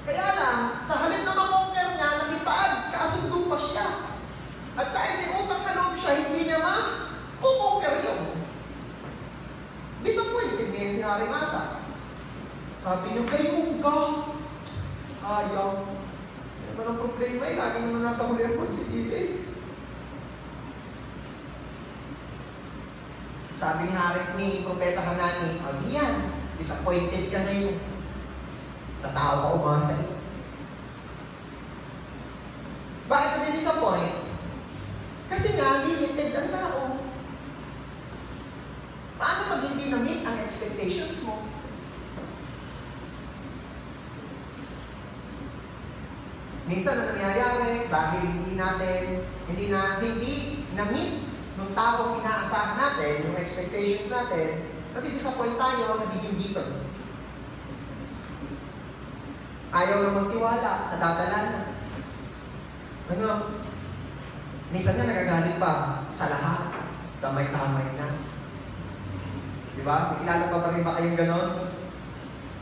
Kaya lang, sa halip na makonquer niya, nakipag-kaasundo pa siya. At dahil may utang na loob siya, hindi niya ma-conquer yun. Disappointed niya si Haring Asa. Sabi niyo, kayo ka. Ayaw. Ano ba ang problema? Lagi naman nasa huli ang pagsisisi. Sabi ni Propeta Hanani, di yan. Disappointed ka ngayon. Sa tao ka umasa eh. Bakit ka din-disappoint? Kasi nga, limited ang tao. Paano pag hindi na-meet ang expectations mo? Minsan na nangyayari dahil hindi na-meet ng taong inaasahan natin, yung expectations natin, nadi-disappoint tayo, nagiging bitter. Ayaw na magtiwala, nadadala na. Minsan nga nagagalit pa sa lahat. Damay-damay na. Diba? Kilala pa rin ba kayong ganon?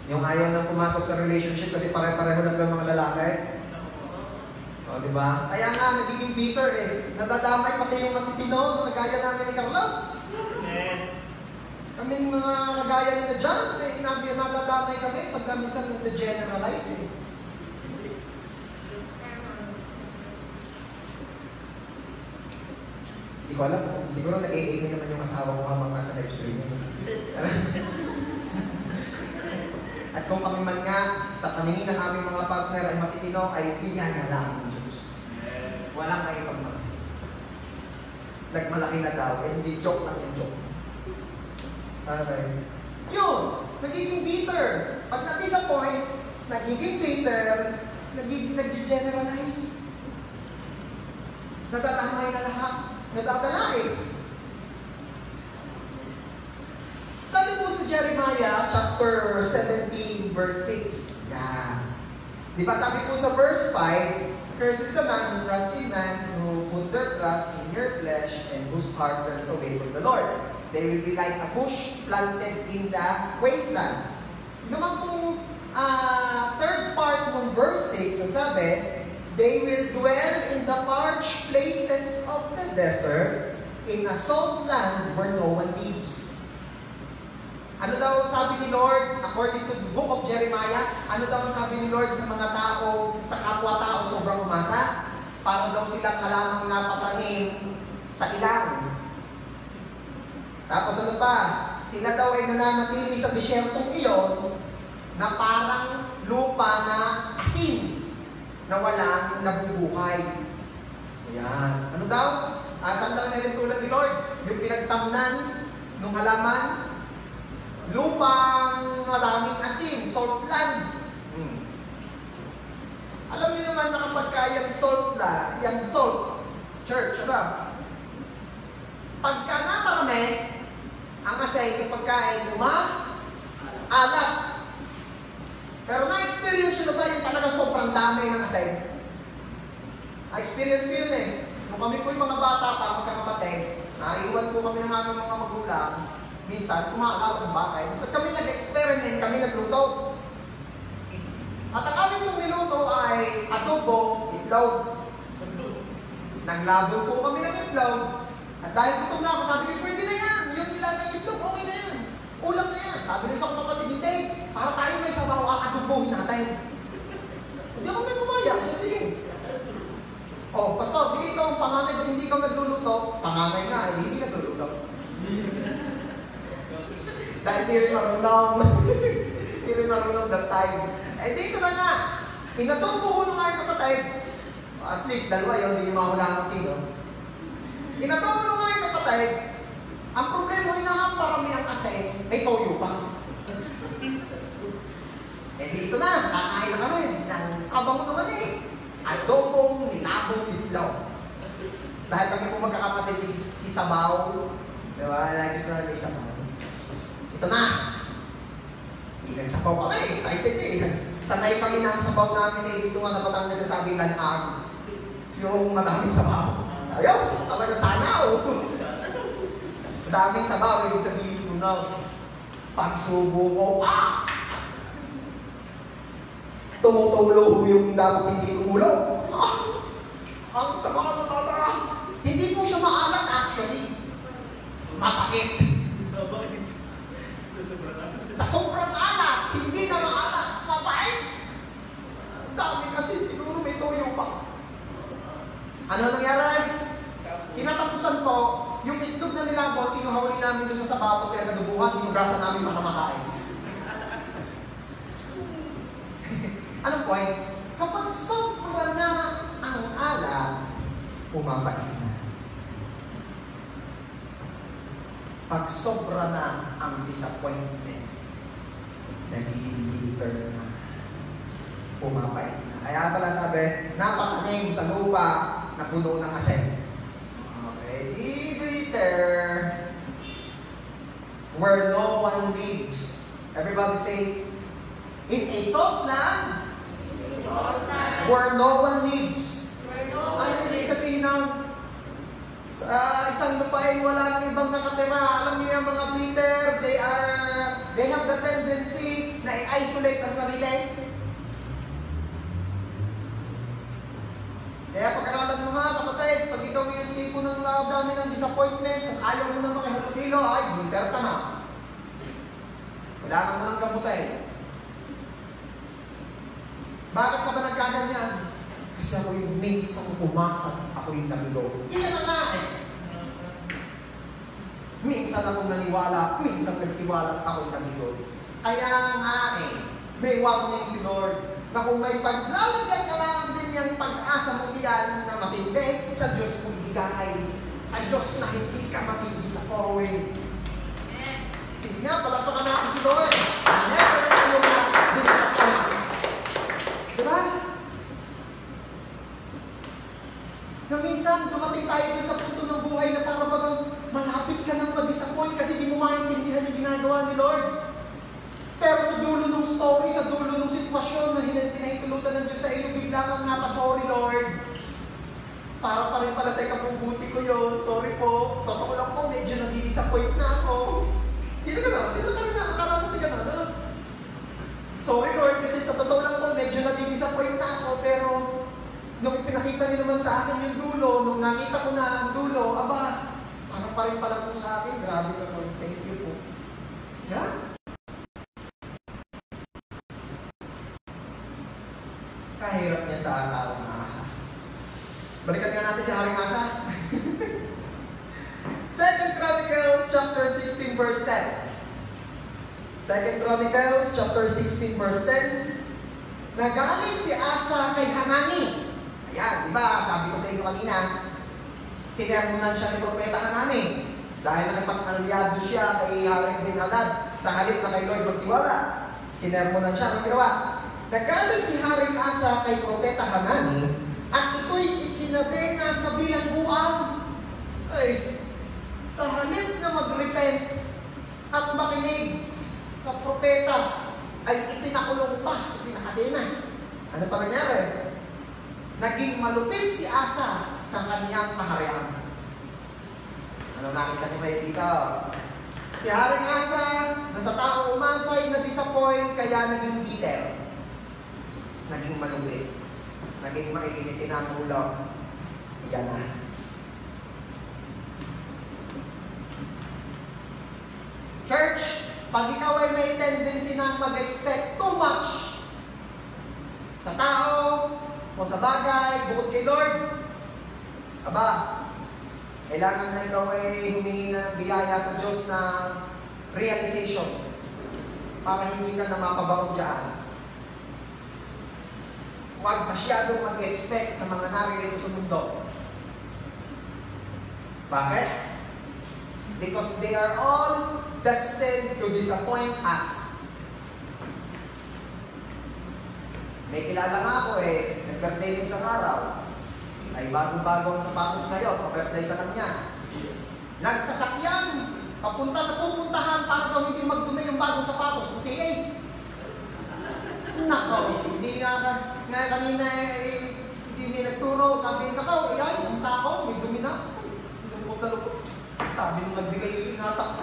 Yung ayaw nang pumasok sa relationship kasi pare-pareho lang ng mga lalaki. O, diba? Kaya nga, nagiging bitter eh. Nadadamay pati yung matitino, nagaya namin ni Carlo. Kaming mga kagaya nila dyan, nadadamay kami pagka minsan nag-generalize eh. Hindi ko alam. Siguro nag-AA naman yung asawa ko habang nasa live streaming. At kung kami man nga, sa paningin ng aming mga partner ay matitino, ay biyaya lang ng Diyos. Walang kayo pagmahal. Nagmalaki na daw, eh hindi joke lang yung joke. Okay. Yun, nagiging bitter. Pag na-disappoint, nagiging bitter, nag-generalize. Natatamay na lahat. Nadadalain. Sabi po sa Jeremiah chapter 17 verse 6. Yan. Di ba sabi po sa verse 5, curses the man who trusts in man, who put their trust in your flesh, and whose heart turns away from the Lord. They will be like a bush planted in the wasteland. Naman pong third part ng verse 6, ang sabi, they will dwell in the parched places of the desert, in a salt land where no one lives. Ano daw sabi ni Lord, according to the book of Jeremiah, ano daw sabi ni Lord sa mga tao, sa kapwa-tao sobrang umasa? Para daw silang halamang napatanim sa ilang. Tapos ano pa? Sila daw ay nananatili sa disyertong iyon na parang lupa na asin na walang nabubuhay. Ayan. Ano daw? Saan daw nilitulan ni Lord? Yung pinagtamnan ng halaman, lupang maraming asin, salt land. Alam niyo naman na kapag kayang salt land, yung salt, church, ano? Pagka naparami, ang asin sa pagkain, alat. Pero na-experience nyo na ba yung talaga sobrang dami ng asin? Na-experience ko yun eh. Nung kami po yung mga bata pa, magkakapatid, naiwan po kami ng aming mga magulang, minsan kumakain ng bahay. So kami nag-experiment, kami nagluto. At ang aming pong niluto ay adobo, itlog. Naglabo po kami ng itlog. At dahil gutom na ako, sabi ko, pwede na yan. Yung nilagang itlog, okay na yan. Ulam na yan. Sabi nila sa kapatid, hindi. Para tayo may sabaw, adobohin natin. Hindi ako may pumayag. Sige. Oh, pastor, hindi ikaw ang panganay, kung hindi ikaw nagluluto, panganay nga, hindi nagluluto. Dahil di rin marunong. Di rin marunong that time. Eh, dito na nga. Inatumpo ko nung aking kapatid. At least, dalawa yun, hindi mahulaan ko sino. Inatumpo nung aking kapatid. Ang problema, paramihan kasi, may toyo pa. Eh, dito na, kakain na kami. Ng kabang naman eh. Adobong, nilabong, itlog. Dahil kami po magkakapatid si Sabaw. Diba? Gusto na may Sabaw. Ito na. Hindi nagsabaw kami. Excited eh. Sanay kami ng sabaw namin eh. Dito nga sa Batangas na sabi lanang. Yung madaming sabaw. Ayos! Talaga sana oh. Madaming sabaw. Ibig sabihin ko na. Pagsubo ko. Tumutulo yung dapat hindi kumulo. Ang sama na tata. Hindi po siya maalat actually. Mapakit. Sa sobrang alat, hindi na maalat. Mapait. Dami kasi siguro may toyo pa. Ano nangyari? Tinatapusan ko, yung itlog na nilabot, kinuhuli namin doon sa sabaw, kaya nadubuhan, hinugrasan namin para makain. Anong point? Kapag sobra na ang alat, pumapait na. Pag sobra na ang disappointment, nagiging bitter na. Pumapait na. Kaya pala sabi, napakanim sa lupa na puno ng asin. Okay, di bitter where no one lives. Everybody say, in a salt land, where no one lives. Ano yung sabihin ng sa isang lupain wala nang ibang nakatira? Alam niyo yung mga bitter, they have the tendency na i-isolate ang sarili. Kaya pag-aralan mo nga kapatid, pag ikaw yung tipo ng dami ng disappointment, sa ayaw mo ng mga halutilo, ay bitter ka na. Wala ka mo ng gamutin. Bakit ka ba nagkaganyan? Kasi ako yung minsan pumasok, ako yung namigo. Iyan na nga eh. Minsan akong naniwala, minsan nagtiwala, ako yung namigo. Kaya nga eh, may warning si Lord na kung may paglalagyan ka lang din yung pag-asa mo iyan na matindi, sa Diyos mo ibigay. Sa Diyos na hindi ka matindi sa following. Hindi nga, palapakan natin si Lord. Na never tayo na-disappoint. Diba? Na minsan, dumating tayo sa punto ng buhay na para bagang malapit ka ng ma-disappoint kasi di mo maintindihan yung ginagawa ni Lord. Pero sa dulo ng story, sa dulo ng sitwasyon na pinahintulutan ng Diyos sa iyo, bigla kang napasorry, Lord. Para pa rin pala sa ikabubuti ko yun. Sorry po. Totoo lang po, medyo nadi-disappoint na ako. Sino ka na? Sino ka na nakaranas na gano'n? No? Sorry, Lord, kasi sa totoo lang po, medyo nadi-disappoint na ako, pero nung pinakita niyo naman sa akin yung dulo, nung nakita ko na ang dulo, aba, parang pa rin pala po sa akin. Grabe ka, Lord. Thank you po. Yeah? Kahirap niya sa taong Asa. Balikan nga natin si Haring Asa. 2 Chronicles chapter 16 verse 10. 2 Chronicles chapter 16 verse 10. Nagalit si Asa kay Hanani. Ayan, di ba? Sabi ko sa inyo kanina, sinermonan siya ni Propeta Hanani. Dahil nakipag-alyado siya kay Haring bin Hadad sa halip na kay Lord magtiwala. Sinermonan siya. Ang ginawa? Nagalit si Haring Asa kay Propeta Hanani at ito'y itinabi na sa bilangguan. Ay, sa halip na mag-repent at makinig sa propeta ay ipinakulong pa, ipinakadena. Ano pa nangyari? Naging malupit si Asa sa kanyang kaharian. Ano nakita niyo kayo dito? Si Haring Asa, na sa taong umasay, na-disappoint, kaya naging bitter. Naging malupit. Naging maiinitin ang ulo. Iyan na. Church, pag ikaw ay may tendency na mag-expect too much sa tao o sa bagay, bukod kay Lord, aba, kailangan na ikaw ay humingi ng biyaya sa Diyos na realization para hindi ka na mapabaon dyan. Huwag masyadong mag-expect sa mga naririto sa mundo. Bakit? Because they are all destined to disappoint us. May kilala nga ako nag-birthday ko isang araw. Ay bagong-bagong sapatos ngayon, pa-birthday sa kanya. Nagsasakyan, papunta sa pupuntahan para daw hindi magdumi yung bagong sapatos. Okay, nako, hindi nga kanina hindi may nagturo. Sabi niya, nako, ay, ang sako, may dumi na. Lupot. Sabi nung nagbigay yung inatak ko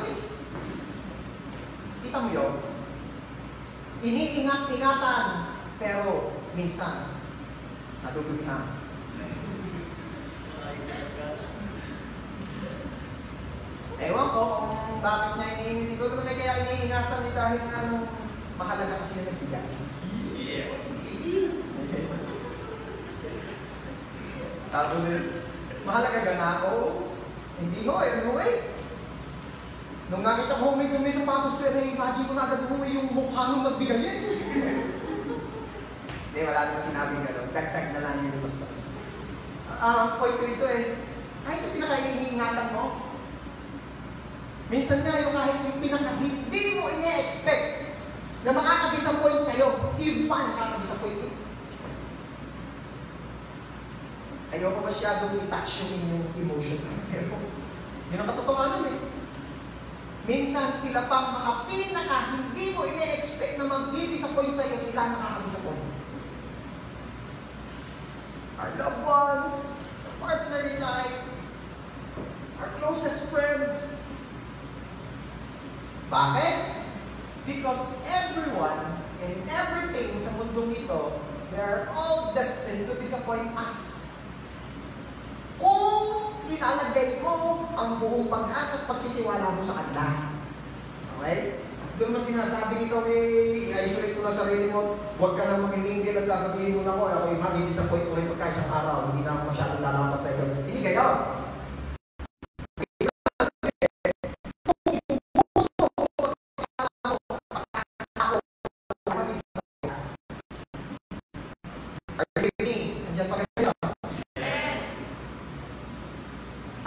Kita mo yun? Iniingat-ingatan, pero minsan, nadudumihan. Ewan ko kung bakit niya iniingin. Siguro may kaya iniingatan niya dahil na mahalaga kasi na nagbigay. Tapos mahalaga ka na ako. Hindi ho, nung nakita ko may dumi sa patos ko, imagine ko na agad yung mukha nung nagbigay yan. Hindi, wala naman sinabing gano'n. Dagdag na lang yun basta. Ang point ko ito kahit yung pinaka-iniingatan mo, minsan nga yung kahit yung pinaka-hindi mo ine-expect na makaka-disappoint sa'yo, iba nakaka-disappoint mo. Ayoko masyadong i-touch yung inyong emotion. Pero, yun ang katotohanan Minsan sila pang mga pinaka-hindi mo ine-expect na mag-disappoint sa'yo, sila nakaka-disappoint. Our loved ones, our partner in life, our closest friends. Bakit? Because everyone and everything sa mundong ito, they are all destined to disappoint us. Kung ilalagay mo ang buong pag-asa at pagtitiwala mo sa kanila. Okay? Doon mo sinasabi ikaw i-isolate mo na sarili mo, huwag ka nang makilinggil at sasabihin mo na ako mag-disappoint mo rin pagka isang araw, hindi na ako masyadong lalapat sa iyo. Hindi kayo.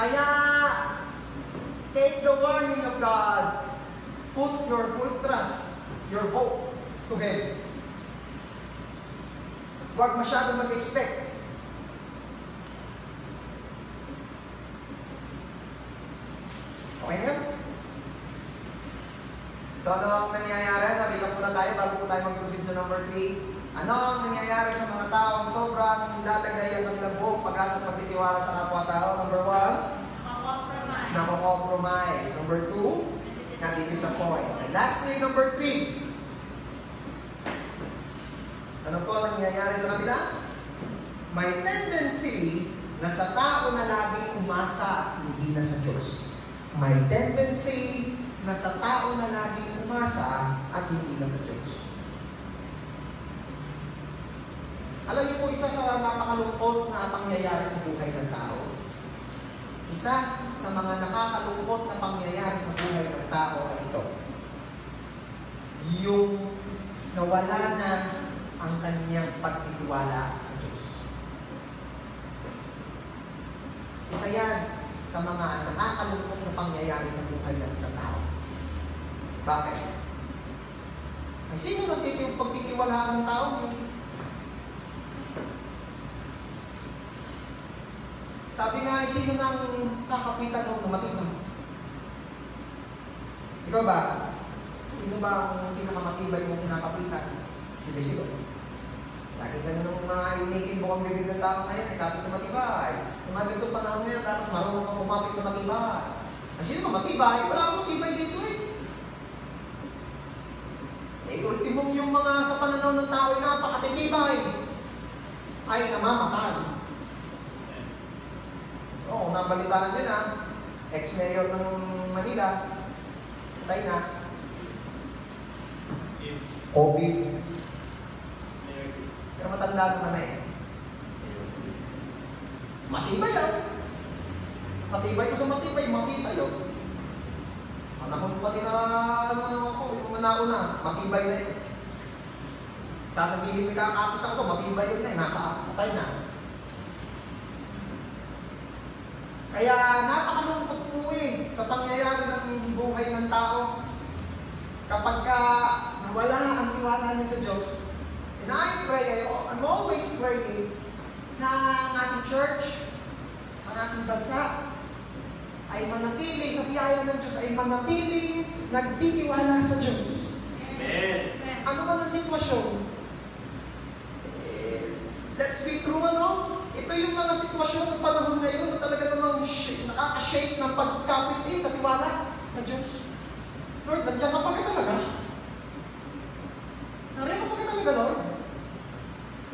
Kaya, take the warning of God. Put your full trust, your hope to Him. Huwag masyadong mag-expect. Okay na yun? So, ano ang nangyayari? Nalika po na tayo bago po tayo mag-proceed sa number 3. Ano ang nangyayari sa mga taong sobrang lalagay ang kanilang buong pag-asa at pagtitiwala sa kapwa-tao? Number 1, nako-compromise. Number 2, nadi-disappoint. And lastly, number 3, ano po ang nangyayari sa kanila? May tendency na sa tao na laging umasa at hindi na sa Diyos. May tendency na sa tao na laging umasa at hindi na sa Diyos. Alam niyo po, isa sa napakalungkot na pangyayari sa buhay ng tao. Isa sa mga nakakalungkot na pangyayari sa buhay ng tao ay ito. Yung nawala na ang kanyang pagtitiwala sa Diyos. Isa yan sa mga nakakalungkot na pangyayari sa buhay ng isang tao. Bakit? Ay, sino pagtitiwalaan ng tao? Sabi nga, sino nang kakapitan o kumating mo? Ikaw ba? Sino ba ang pinakamatibay mong kinakapitan? Hindi sila. Lagi ka na nung mga inikin mo ang bibig ng tao ngayon, kapit sa matibay. Sa mga ganitong panahon ngayon, dapat marunong kang kumapit sa matibay. Ay, sino ba matibay? Wala akong matibay dito eh. Ultimong yung mga sa pananaw ng tao ay napakatitibay ay namamatay. Oo, nabalitaan din ex-mayor ng Manila, patay na. COVID. Pero matanda naman Matibay Matibay ko sa matibay yun. Panahon pa din ako, yung mga nauna, matibay na yun. Sasabihin mo kakapit ako, matibay yun nasa patay na. Kaya napakalungkot po sa pangyayari ng buhay ng tao kapag nawala ang tiwala niya sa Diyos. And I pray, I'm always praying na ang ating church, ang ating bansa, ay manatili sa biyaya ng Diyos, ay manatili nagtitiwala sa Diyos. Amen. Ano ba ng sitwasyon? Let's be true, Ito yung mga sitwasyon ng panahon ngayon na talaga namang nakaka-shake ng pagkapit sa tiwala ng Diyos. Lord, nandiyan ka pa talaga? Nariyan ka pa talaga, Lord?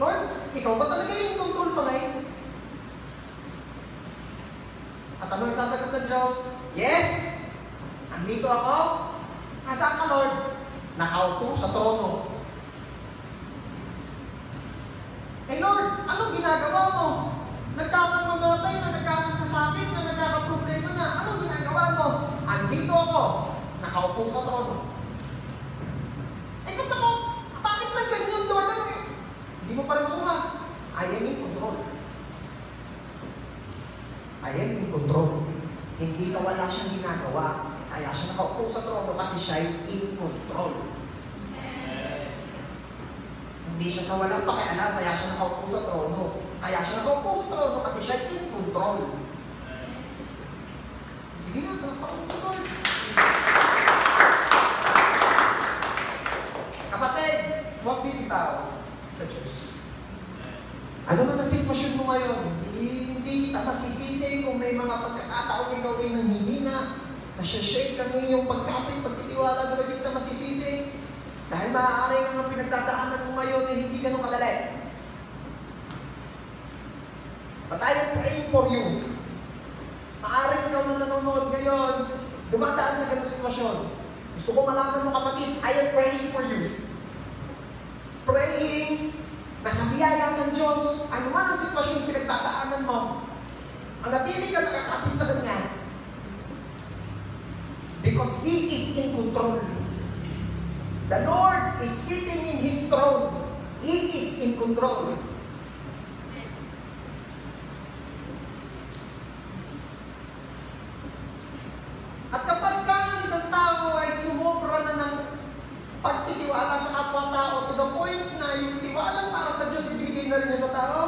Lord, ikaw ba talaga yung control pa ngayon? At ano yung sasagot ng Diyos? Yes! Andito ako. Nasaan ka, Lord? Nakaupo sa trono. Eh Lord, anong ginagawa mo? Nagkakamamatay na, nagkakasasakit na, nagkakaproblema na. Anong ginagawa mo? Andito ako. Nakaupo sa trono. Eh ba't ako? Bakit lang ganyan, Lord? Hindi mo pa rin makuha. I am in control. I am in control. Hindi sa wala siyang ginagawa. Kaya siya nakaupo sa trono kasi siya ay in control. Hindi siya sa walang pakialam, kaya siya nakaupo sa trono. Kaya siya nakaupo sa trono kasi siya ay in control. Sige na, nakaupo sa trono. Kapatid, huwag bibitaw sa Diyos. Ano man ang sitwasyon mo ngayon, hindi kita masisisi kung may mga pagkakataon ikaw ay nanghihina, nasya-shake ang iyong pagkapit, pagtitiwala sa hindi kita masisisi. Dahil maaari nga ang pinagdadaanan mo ngayon na hindi ganun kadali. But I am praying for you. Maaari ikaw na nanonood ngayon, dumadaan sa ganung sitwasyon. Gusto ko malaman mo kapatid, I am praying for you. Praying na sa biyaya ng Diyos, ano man ang sitwasyon pinagdadaanan mo, manatili ka nakakapit sa Kanya. Because He is in control. The Lord is sitting in His throne. He is in control. At kapag ang isang tao ay sumobra na ng pagtitiwala sa kapwa-tao to the point na yung tiwala para sa Diyos ibigay na rin niya sa tao,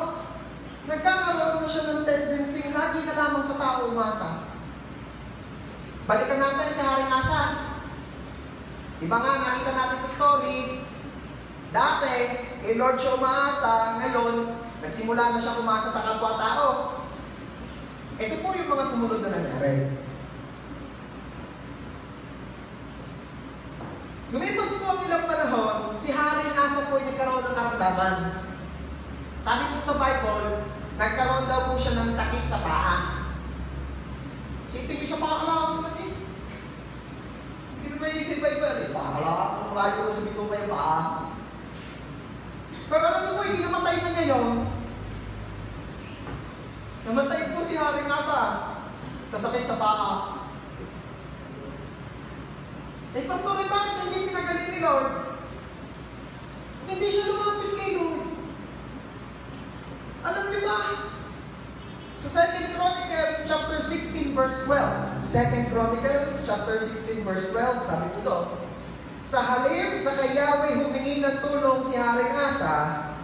nagkakaroon na siya ng tendency lagi na lamang sa tao umasa. Balikan natin si Haring Asa. Diba nga, nakita natin sa story, dati, kay Lord siya umaasa, ngayon, nagsimula na siya umasa sa kapwa-tao. Ito po yung mga sumunod na nangyari. Lumipas po ang ilang panahon, si Haring Asa po ay nagkaroon ng karamdaman. Sabi po sa Bible, nagkaroon daw po siya ng sakit sa paa. Sipin ko siya pakakalaman naman Hindi ba yung isip Bible? Pakakalaman kung lagi ko sabi ko may paa. Pero alam niyo po, hindi namatay na ngayon. Namatay po si Haring Asa sa sakit sa paa. Eh, Pastor, bakit hindi pinagaling ni Lord? Hindi siya lumapit kay Lord. Alam niyo ba? Sa 2 Chronicles chapter 16 verse 12. 2 Chronicles chapter 16 verse 12, sabi ko doon, sa halip na kay Yahweh humingi ng tulong si Haring Asa,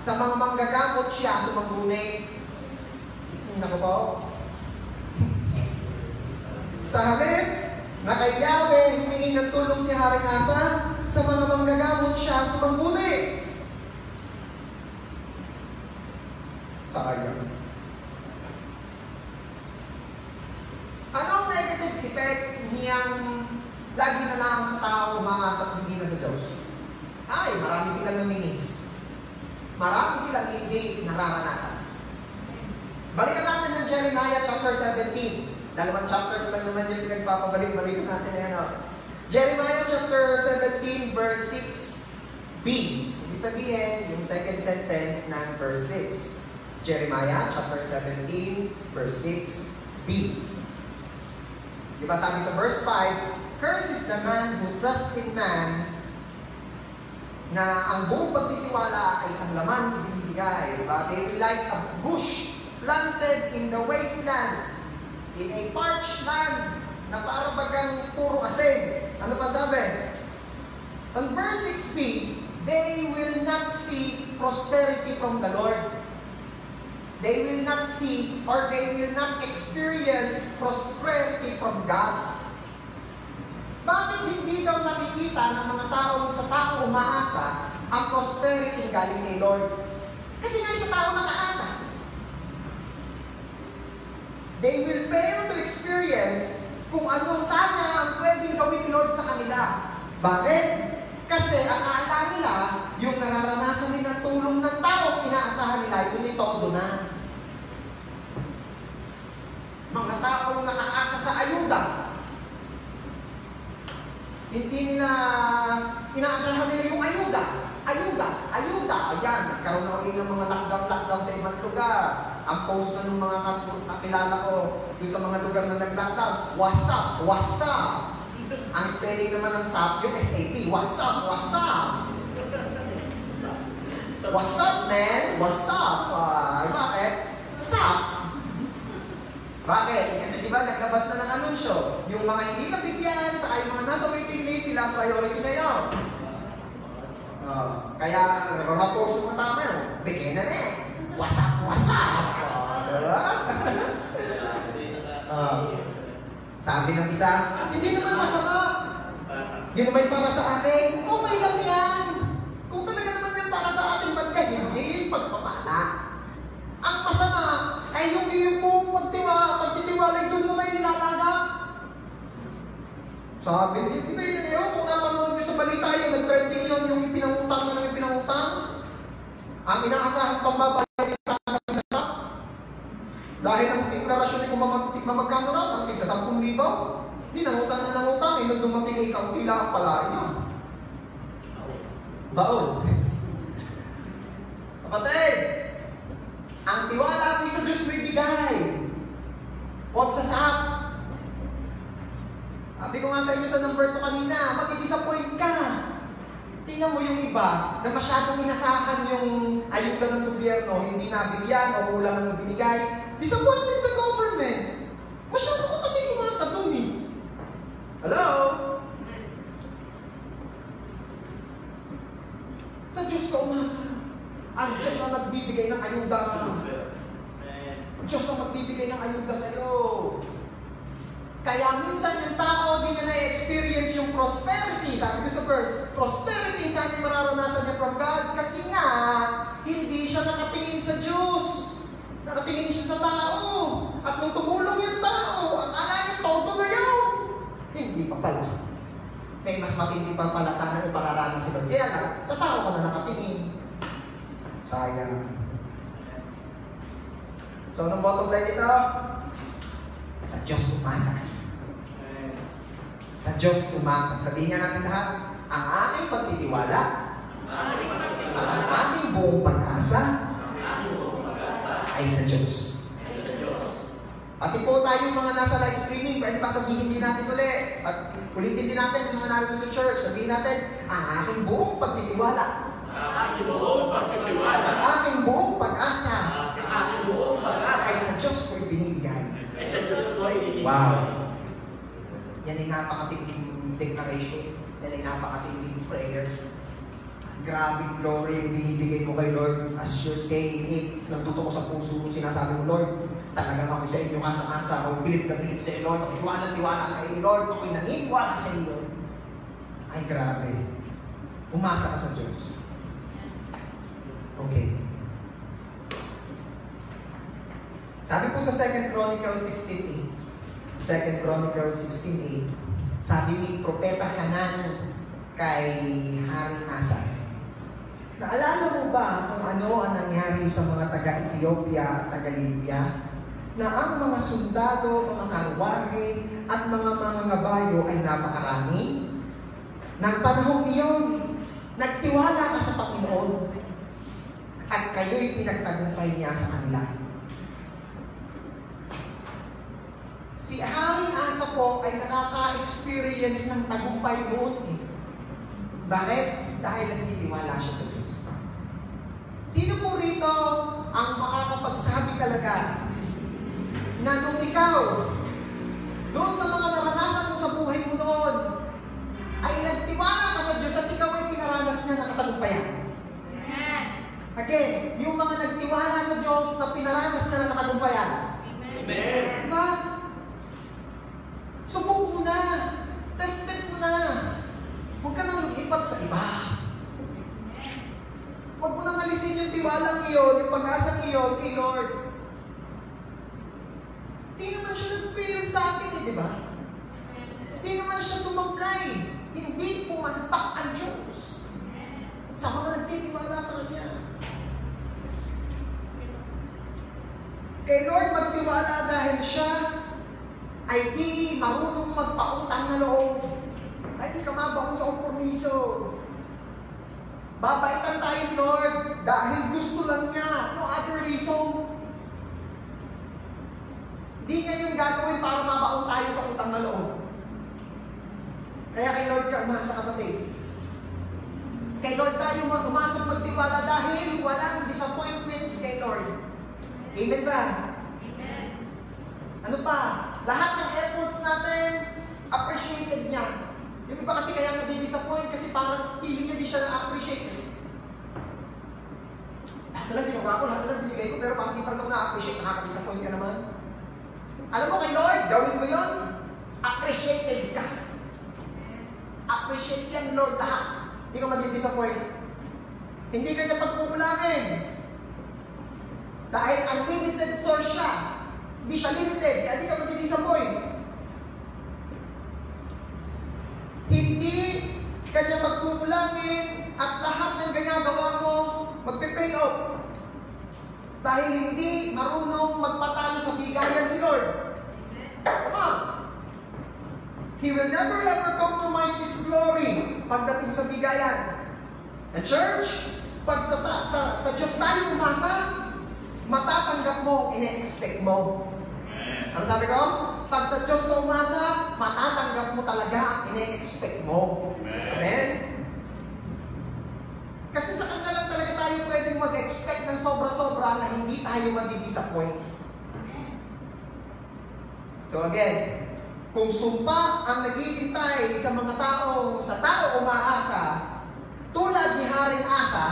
sa mga manggagamot siya sumagbuni. Naku po. Sa halip na kay Yahweh humingi ng tulong si Haring Asa, sa mga manggagamot siya sumagbuni. Sayang. Anong negative effect Lagi na lang sa tao umaasa at hindi na sa Diyos. Ay, marami silang namimiss. Marami silang hindi nararanasan. Balikan natin ng Jeremiah chapter 17. Dalawang chapters lang naman yung pinagpapabalik-balik natin na yan. Jeremiah chapter 17 verse 6b. Ibig sabihin, yung second sentence ng verse 6. Jeremiah chapter 17 verse 6b. Di ba sabi sa verse 5, "Cursed is the man who trusts in man," na ang buong pagtitiwala ay isang laman na binibigay. Diba? They will like a bush planted in the wasteland, in a parched land, na parang bagang puro asin. Ano pa sabi? On verse 6b, they will not see prosperity from the Lord. They will not see or they will not experience prosperity from God. Bakit hindi daw nakikita ng mga tao sa tao umaasa ang prosperity galing kay Lord? Kasi nga sa tao nakaasa. They will fail to experience kung ano sana ang pwedeng gawin ni Lord sa kanila. Bakit? Kasi akala nila yung nararanasan nila tulong ng tao, inaasahan nila, yun todo na. Mga taong nakaasa sa ayuda, hindi nila inaasahan nila yung ayuda. Ayan, nagkaroon na ulit ng mga lockdown sa ibang lugar. Ang post na ng mga kakilala ko doon sa mga lugar na nag-lockdown, WhatsApp. Ang spelling naman ng SAP, yung SAP, WhatsApp. What's up, man? What's up? Bakit? SAP. Bakit? Kasi di ba naglabas na ng anunsyo, yung mga hindi nabigyan, sa yung mga nasa waiting list, sila priority na yun. Kaya, post mo tama yun, bigyan na rin. WhatsApp. Diba? Sabi ng isa, hindi naman masama. Yun naman para sa akin, okay lang yan. Kung talaga naman yan para sa atin, ba't ka hindi pagpapala? Ang masama ay yung iyong buong pagtitiwala, doon mo na yung nilalagak. Sabi, di ba yun, kung napanood nyo sa balita yun, nag-trending yun, yung ipinangutang na lang yung pinangutang. Ang inaasahang pambabayad yung tatang sa stock. Dahil ang deklarasyon ni kung magkano raw, ang tig sa 10,000. Hindi, nangutang na nangutang, nung dumating ikaw, pila ang palaya. Baon. Kapatid, ang tiwala mo sa Diyos may bigay. Huwag sa SAP. Sabi ko nga sa inyo sa number 2 kanina, mag-disappoint ka. Tingnan mo yung iba na masyadong inasahan yung ayuda ng gobyerno, hindi nabigyan o kulang ang binigay. Disappointed sa government. Masyado ko kasi umasa dun eh. Hello? Sa Diyos ka umasa. Ang Diyos ang nagbibigay ng ayuda. Ang Diyos ang magbibigay ng ayuda sa iyo. Kaya minsan yung tao, di niya na-experience yung prosperity. Sabi ko sa verse, prosperity sa ating mararanasan niya from God kasi nga, hindi siya nakatingin sa Diyos. Nakatingin siya sa tao. At nung tumulong yung tao, akala niya todo na yun. Hindi pa pala. May mas matindi pa pala sana yung pararami si Lord. Kaya nga, sa tao ka na nakatingin. Sayang. So, anong bottom line ito? Sa Diyos umasa. Sa Diyos umasa. Sabihin nga natin lahat, ang aming pagtitiwala at ang aming buong pag-asa ay sa Diyos. Pati po tayong mga nasa live streaming, pwede pa sabihin din natin ulit. At ulitin din natin yung mga narito sa church. Sabihin natin, ang aking buong pagtitiwala at ang aking buong pag-asa ay sa Diyos ko'y binibigay. Wow! Yan ay napakatinding declaration. Yan ay napakatinding prayer. Grabing glory yung binibigay mo kay Lord as you're saying it. Nagtuto ko sa puso mo, sinasabi mo, Lord, talagang ako sa inyo asa-asa. Ako bilib na bilib sa iyo, Lord. Ako tiwala sa iyo, Lord. Ako'y naniniwala sa iyo. Ay, grabe. Umasa ka sa Diyos. Okay. Sabi po sa 2 Chronicles 16:8. 2 Chronicles 16:8. Sabi ni Propeta Hanani kay Haring Asa, naalala mo ba kung ano ang nangyari sa mga taga-Ethiopia at taga-Libya? Na ang mga sundalo, mga karwahe, at mga mangangabayo ay napakarami? Nang panahong iyon, nagtiwala ka sa Panginoon at kayo'y pinagtagumpay niya sa kanila. Si Haring Asa po ay nakaka-experience ng tagumpay noon eh. Bakit? Dahil nagtitiwala siya sa Diyos. Sino po rito ang makakapagsabi talaga na nung ikaw, doon sa mga naranasan mo sa buhay mo noon, ay nagtiwala ka sa Diyos at ikaw ay pinaranas niya na katagumpayan? Again, yung mga nagtiwala sa Diyos na pinaranas niya na katagumpayan. Amen. Diba? Subok mo na. Tested mo na. Huwag ka nang lumipat sa iba. Huwag mo nang alisin yung tiwalang iyon, yung pag-asang iyon kay Lord. Di naman siya nag-fail sa akin, di ba? Di naman siya sumablay. Hindi pumanpak ang Diyos sa mga nagtitiwala sa Kanya. Kay Lord magtiwala dahil siya ay di marunong magpautang na loob. Ay di ka mabaon sa kompromiso. Babaitan tayo ni Lord dahil gusto lang niya. No other reason. Di niya yung gagawin para mabaon tayo sa utang na loob. Kaya kay Lord ka umasa, kapatid. Kay Lord tayo umasa magtiwala dahil walang disappointments kay Lord. Amen ba? Amen. Ano pa? Lahat ng efforts natin, appreciated niya. Yung iba kasi kaya nadi-disappoint kasi parang feeling niya di siya na-appreciate. Lahat na lang ginawa ko, lahat na lang binigay ko, pero parang di pa rin ako na-appreciate. Nakaka-disappoint ka naman. Alam mo kay Lord, gawin mo yun, appreciated ka. Appreciate yan, Lord, lahat. Hindi ka madi-disappoint. Hindi ka niya pagkukulangin. Dahil unlimited source siya. Hindi siya limited, kaya hindi ka madi-disappoint. Hindi ka niya pagkukulangin at lahat ng ginagawa mo magpe-pay off. Dahil hindi marunong magpatalo sa bigayan si Lord. Come on. He will never ever compromise His glory pagdating sa bigayan. And church, pag sa Diyos tayo umasa, matatanggap mo, ine-expect mo. Ano sabi ko? Pag sa Diyos ka umasa, matatanggap mo talaga, ine-expect mo. Amen? Kasi sa Kanya lang talaga tayo pwedeng mag-expect ng sobra-sobra na hindi tayo mag-disappoint. So again, kung sumpa ang naghihintay sa mga tao, sa tao umaasa, tulad ni Haring Asa,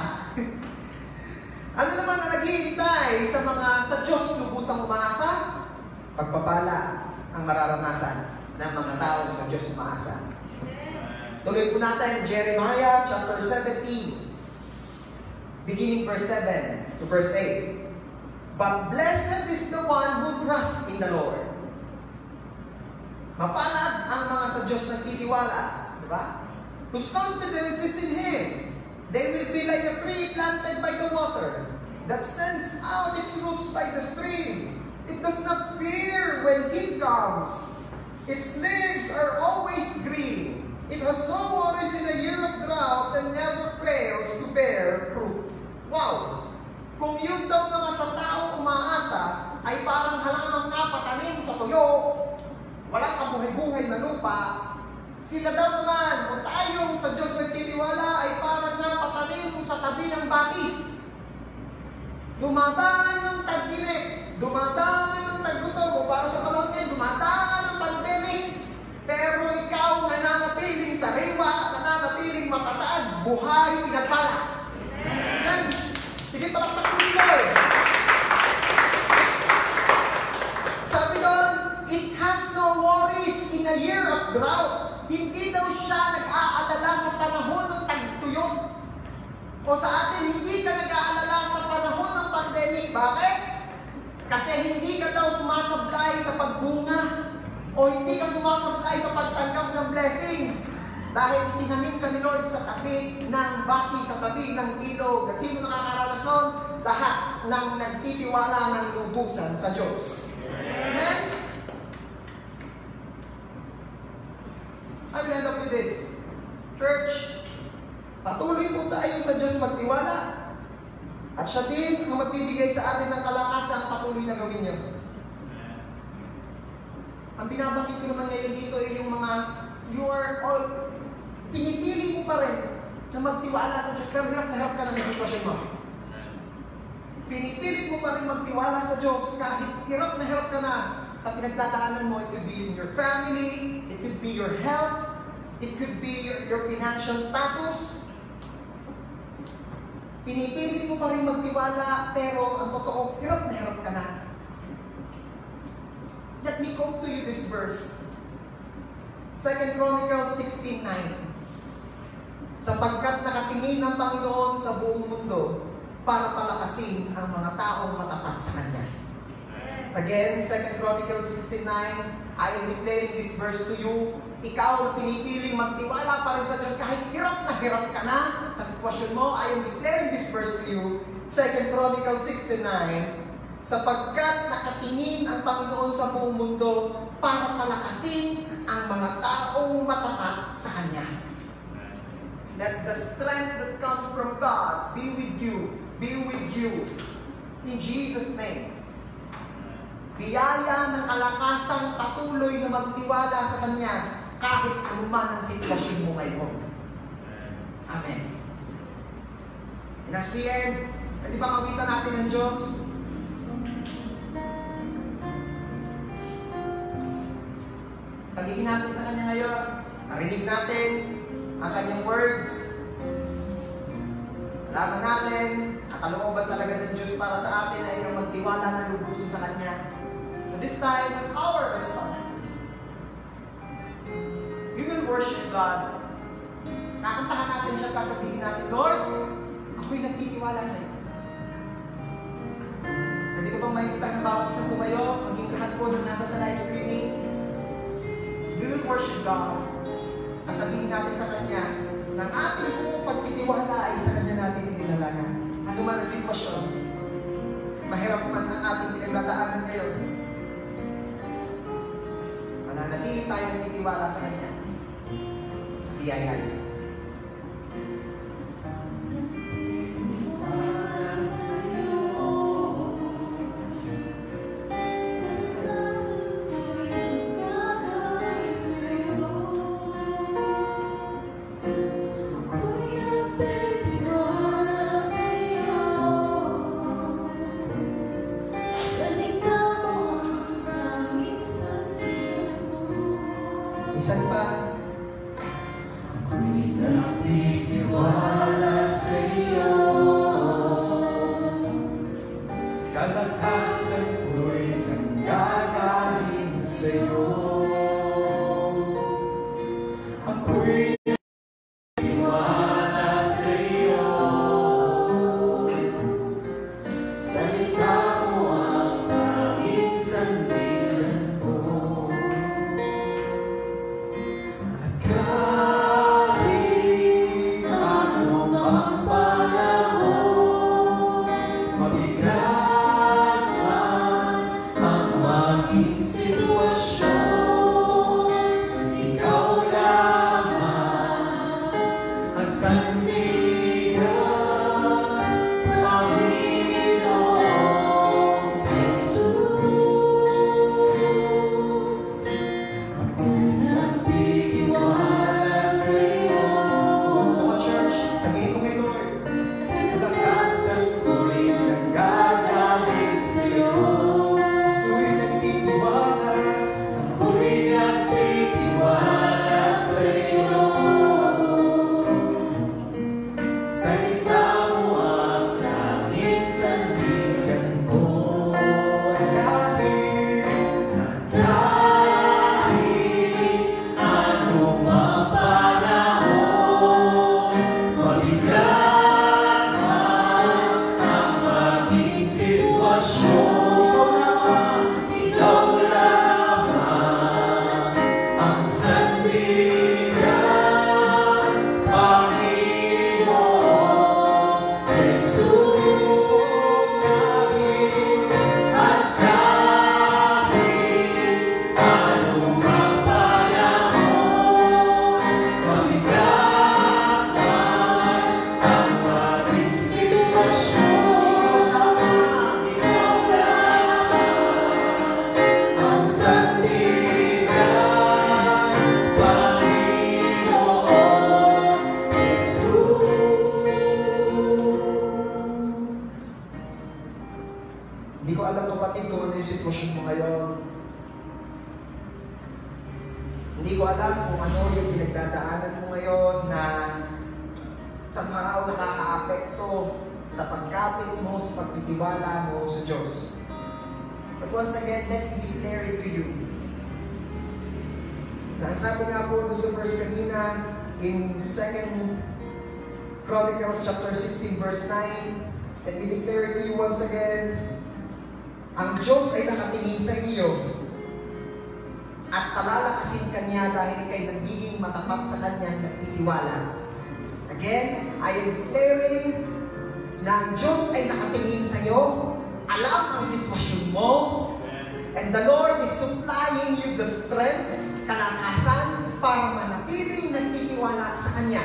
ano naman ang naghihintay sa mga sa Diyos lubusang umaasa? Pagpapala ang mararanasan ng mga tao sa Diyos umaasa. Tuloy po natin, Jeremiah chapter 17, beginning verse 7 to verse 8. But blessed is the one who trusts in the Lord. Mapalad ang mga sa Diyos nagtitiwala, di ba? Whose confidence is in Him. They will be like a tree planted by the water that sends out its roots by the stream. It does not fear when heat comes. Its leaves are always green. It has no worries in a year of drought and never fails to bear fruit. Wow! Kung yun daw mga sa tao umaasa ay parang halamang napatanim sa tuyo, walang kabuhay-buhay na lupa, sila daw naman, kung tayong sa Diyos nagtitiwala ay parang napatanim sa tabi ng batis. Dumadaan ng tag-init, dumadaan ng tag-gutom, o para sa panahon ngayon, dumadaan ng pandemic, pero ikaw nananatiling sariwa, nananatiling matataag, buhay, pinagpala. Yan. Sige, palakpak ko nila. Sabi doon, it has no worries in a year of drought. Hindi daw siya nag-aalala sa panahon ng tagtuyot. O sa atin, hindi ka nag-aalala sa panahon ng pandemic. Bakit? Kasi hindi ka daw sumasablay sa pagbunga. O hindi ka sumasablay sa pagtanggap ng blessings dahil itinanim ka ni Lord sa tabi ng bati, sa tabi ng ilog. At sino nakakaranas nun? Lahat ng nagtitiwala ng lubusan sa Diyos. Amen? I will end up with this. Church, patuloy po tayo sa Diyos magtiwala. At siya din ang magbibigay sa atin ng kalakasan patuloy na gawin niyo. Ang binabakit ko naman ngayon dito ay yung mga you are all pinipili mo pa rin na magtiwala sa Diyos pero hirap na hirap ka na sa sitwasyon mo. Pinipilit mo pa rin magtiwala sa Diyos kahit hirap ka na sa pinagdadaanan mo. It could be in your family, it could be your health, it could be your financial status. Pinipilit mo pa rin magtiwala pero ang totoo, hirap ka na. Let me quote to you this verse. 2 Chronicles 16:9. Sapagkat nakatingin ang Panginoon sa buong mundo para palakasin ang mga taong matapat sa Kanya. Again, 2 Chronicles 16:9. I am declaring this verse to you. Ikaw na pinipiling magtiwala pa rin sa Diyos kahit hirap ka na sa sitwasyon mo. I am declaring this verse to you. 2 Chronicles 16:9. Sapagkat nakatingin ang Panginoon sa buong mundo para palakasin ang mga taong matapat sa Kanya. Let the strength that comes from God be with you. Be with you. In Jesus' name. Biyaya ng kalakasan patuloy na magtiwala sa Kanya kahit anuman ang sitwasyon mo ngayon. Amen. And as we end, pwede ba kawitan natin ang Diyos? Sabihin natin sa Kanya ngayon, narinig natin ang Kanyang words. Alaman natin, ang kalooban talaga ng Diyos para sa atin ay ang magtiwala ng lubusan sa Kanya. But this time is our response. We will worship God. Kakantahan natin siya, sasabihin natin, Lord, ako'y nagtitiwala sa iyo. Pwede ko bang maibitahan ng bawat isang tumayo, maging lahat po nang nasa sa live streaming? We will worship God. Sabihin natin sa Kanya na ating pong pagtitiwala ay sa Kanya natin inilalangan. Ano man ang sitwasyon, mahirap man ang ating pinagdadaanan ngayon, mananatili tayo nagtitiwala sa Kanya sa biyaya niya. Isan pa. Ako'y nagtitiwala sa iyo. Kalakasan ko'y nanggagaling sa iyo. Ako'y nagtitiwala sa iyo. Salita mo ang tanging sandigan ko. Kahit ano ang panahon, mabigat man ang maging sitwasyon, ko alam, kapatid, kung ano yung sitwasyon mo ngayon. Hindi ko alam kung ano yung pinagdadaanan mo ngayon na somehow nakaka-apekto sa pagkapit mo, sa pagtitiwala mo sa Diyos. But once again, let me declare it to you. Na ang sabi nga po doon sa verse kanina, in 2 Chronicles chapter 16 verse 9, let me declare it to you once again, ang Diyos ay nakatingin sa iyo at palalakasin Kanya dahil ikay nagiging matapat sa Kanya nagtitiwala. Again, I am declaring na ang Diyos ay nakatingin sa iyo, alam ang sitwasyon mo, and the Lord is supplying you the strength, kalakasan, para manatiling nagtitiwala sa Kanya.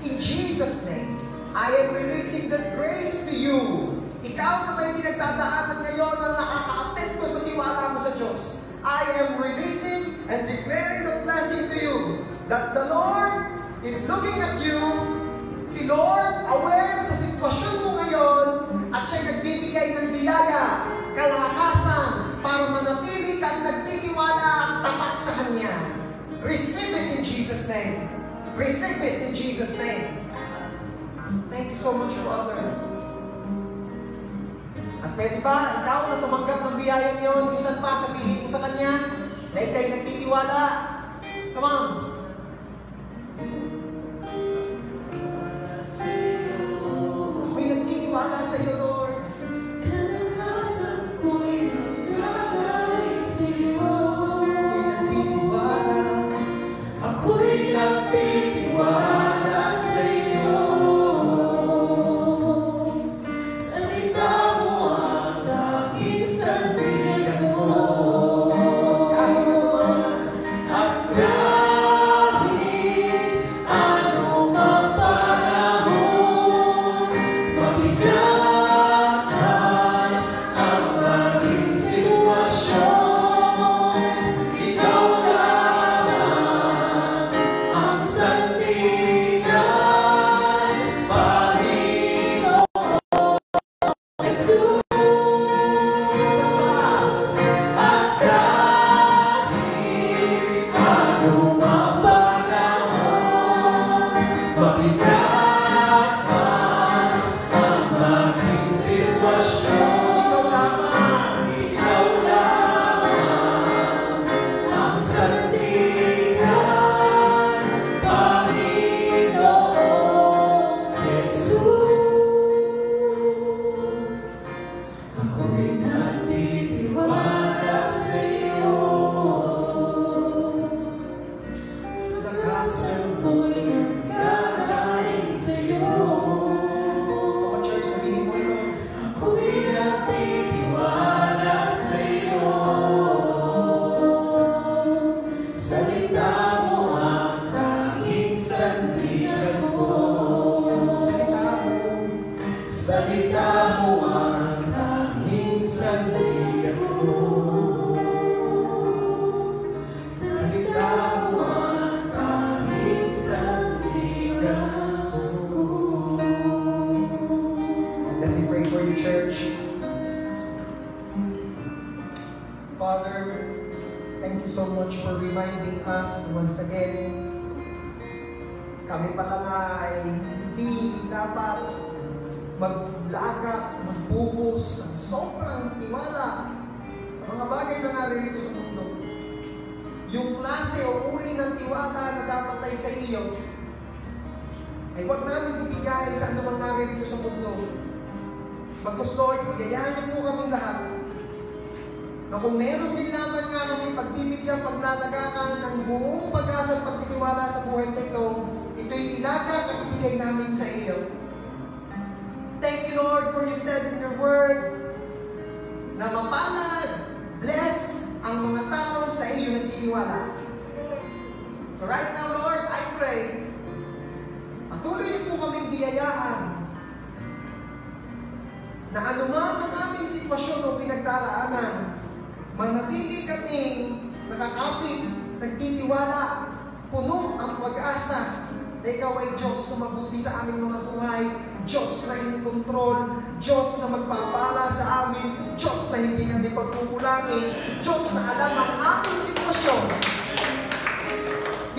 In Jesus' name, I am releasing that grace to you. Ikaw na may pinagdadaanan ngayon na nakaka-apekto sa tiwala mo sa Diyos. I am releasing and declaring that blessing to you. That the Lord is looking at you. Si Lord, aware sa sitwasyon mo ngayon, at siya'y nagbibigay ng biyaya, kalakasan, para manatili kang nagtitiwala at tapat sa Kanya. Receive it in Jesus' name. Receive it in Jesus' name. Thank you so much, Father. At pwede ba, ikaw na tumanggap ng biyaya niyon, minsan pa sabihin mo sa Kanya na ikaw'y nagtitiwala. Come on. Ako'y nagtitiwala sa iyo, Lord. Kalakasan ko'y nagagaling sa iyo. Ako'y nagtitiwala sa iyo. Salita mo ang langit sa bibig ko. At kahit anumang panahon, mabigatan ang maging sitwasyon, ikaw lamang ang sandigan, Panginoon Jesus. At kahit anumang panahon, mabigat man ang maging sitwasyon, ikaw lamang ang sandigan, Panginoon Jesus. Ako'y nagtitiwala sa iyo. Lakasan mo'y nagagaling sa iyo. Mga church, sabihin mo yun. Ako'y nagtitiwala sa iyo. Salita mo ang tanging sandigan ko. Salita mo. Salita mo ang tanging sandigan ko. Salita mo ang tanging sandigan ko. Let me pray for you, church. Father, thank you so much for reminding us once again. Kami pala nga ay hindi dapat maglagak, magbubos ng sobrang tiwala sa mga bagay na naririto sa mundo. Yung klase o uri ng tiwala na dapat ay sa iyo, ay huwag namin ibigay sa anumang naririto sa mundo. Bagkus, Lord, yayanin mo kami lahat na kung meron din naman nga kami pagbibigyan, paglalagakan ng buong pag-asa at pagtitiwala sa buhay na ito, ito'y ilagak at ibigay namin sa iyo. Thank you, Lord, for you said in your word na mapalad, bless ang mga tao sa iyo nagtitiwala. So right now, Lord, I pray, patuloy niyo po kaming biyayaan na anuman na naming sitwasyon o pinagdaraanan, manatili kaming nakakapit, nagtitiwala, puno ang pag-asa na ikaw ay Diyos na mabuti sa aming mga buhay Diyos na in control, Diyos na magpapala sa amin, Diyos na hindi namin pagkukulangin, Diyos na alam ang aking sitwasyon.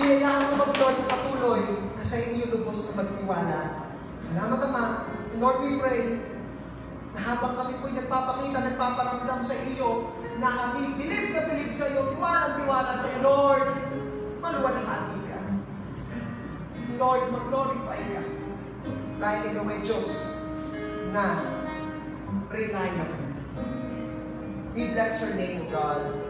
Biyayaan mo mag-Lord na patuloy na sa inyo lubos na magtiwala. Salamat Ama. Lord, we pray na habang kami po'y nagpapakita, nagpaparamdam sa iyo, na kami bilib na bilib sa iyo, tiwala sa iyo, Lord, maluwalhati ka. Lord, mag-glorify ka. Dahil ikaw ay Diyos na reliable. We bless your name, God.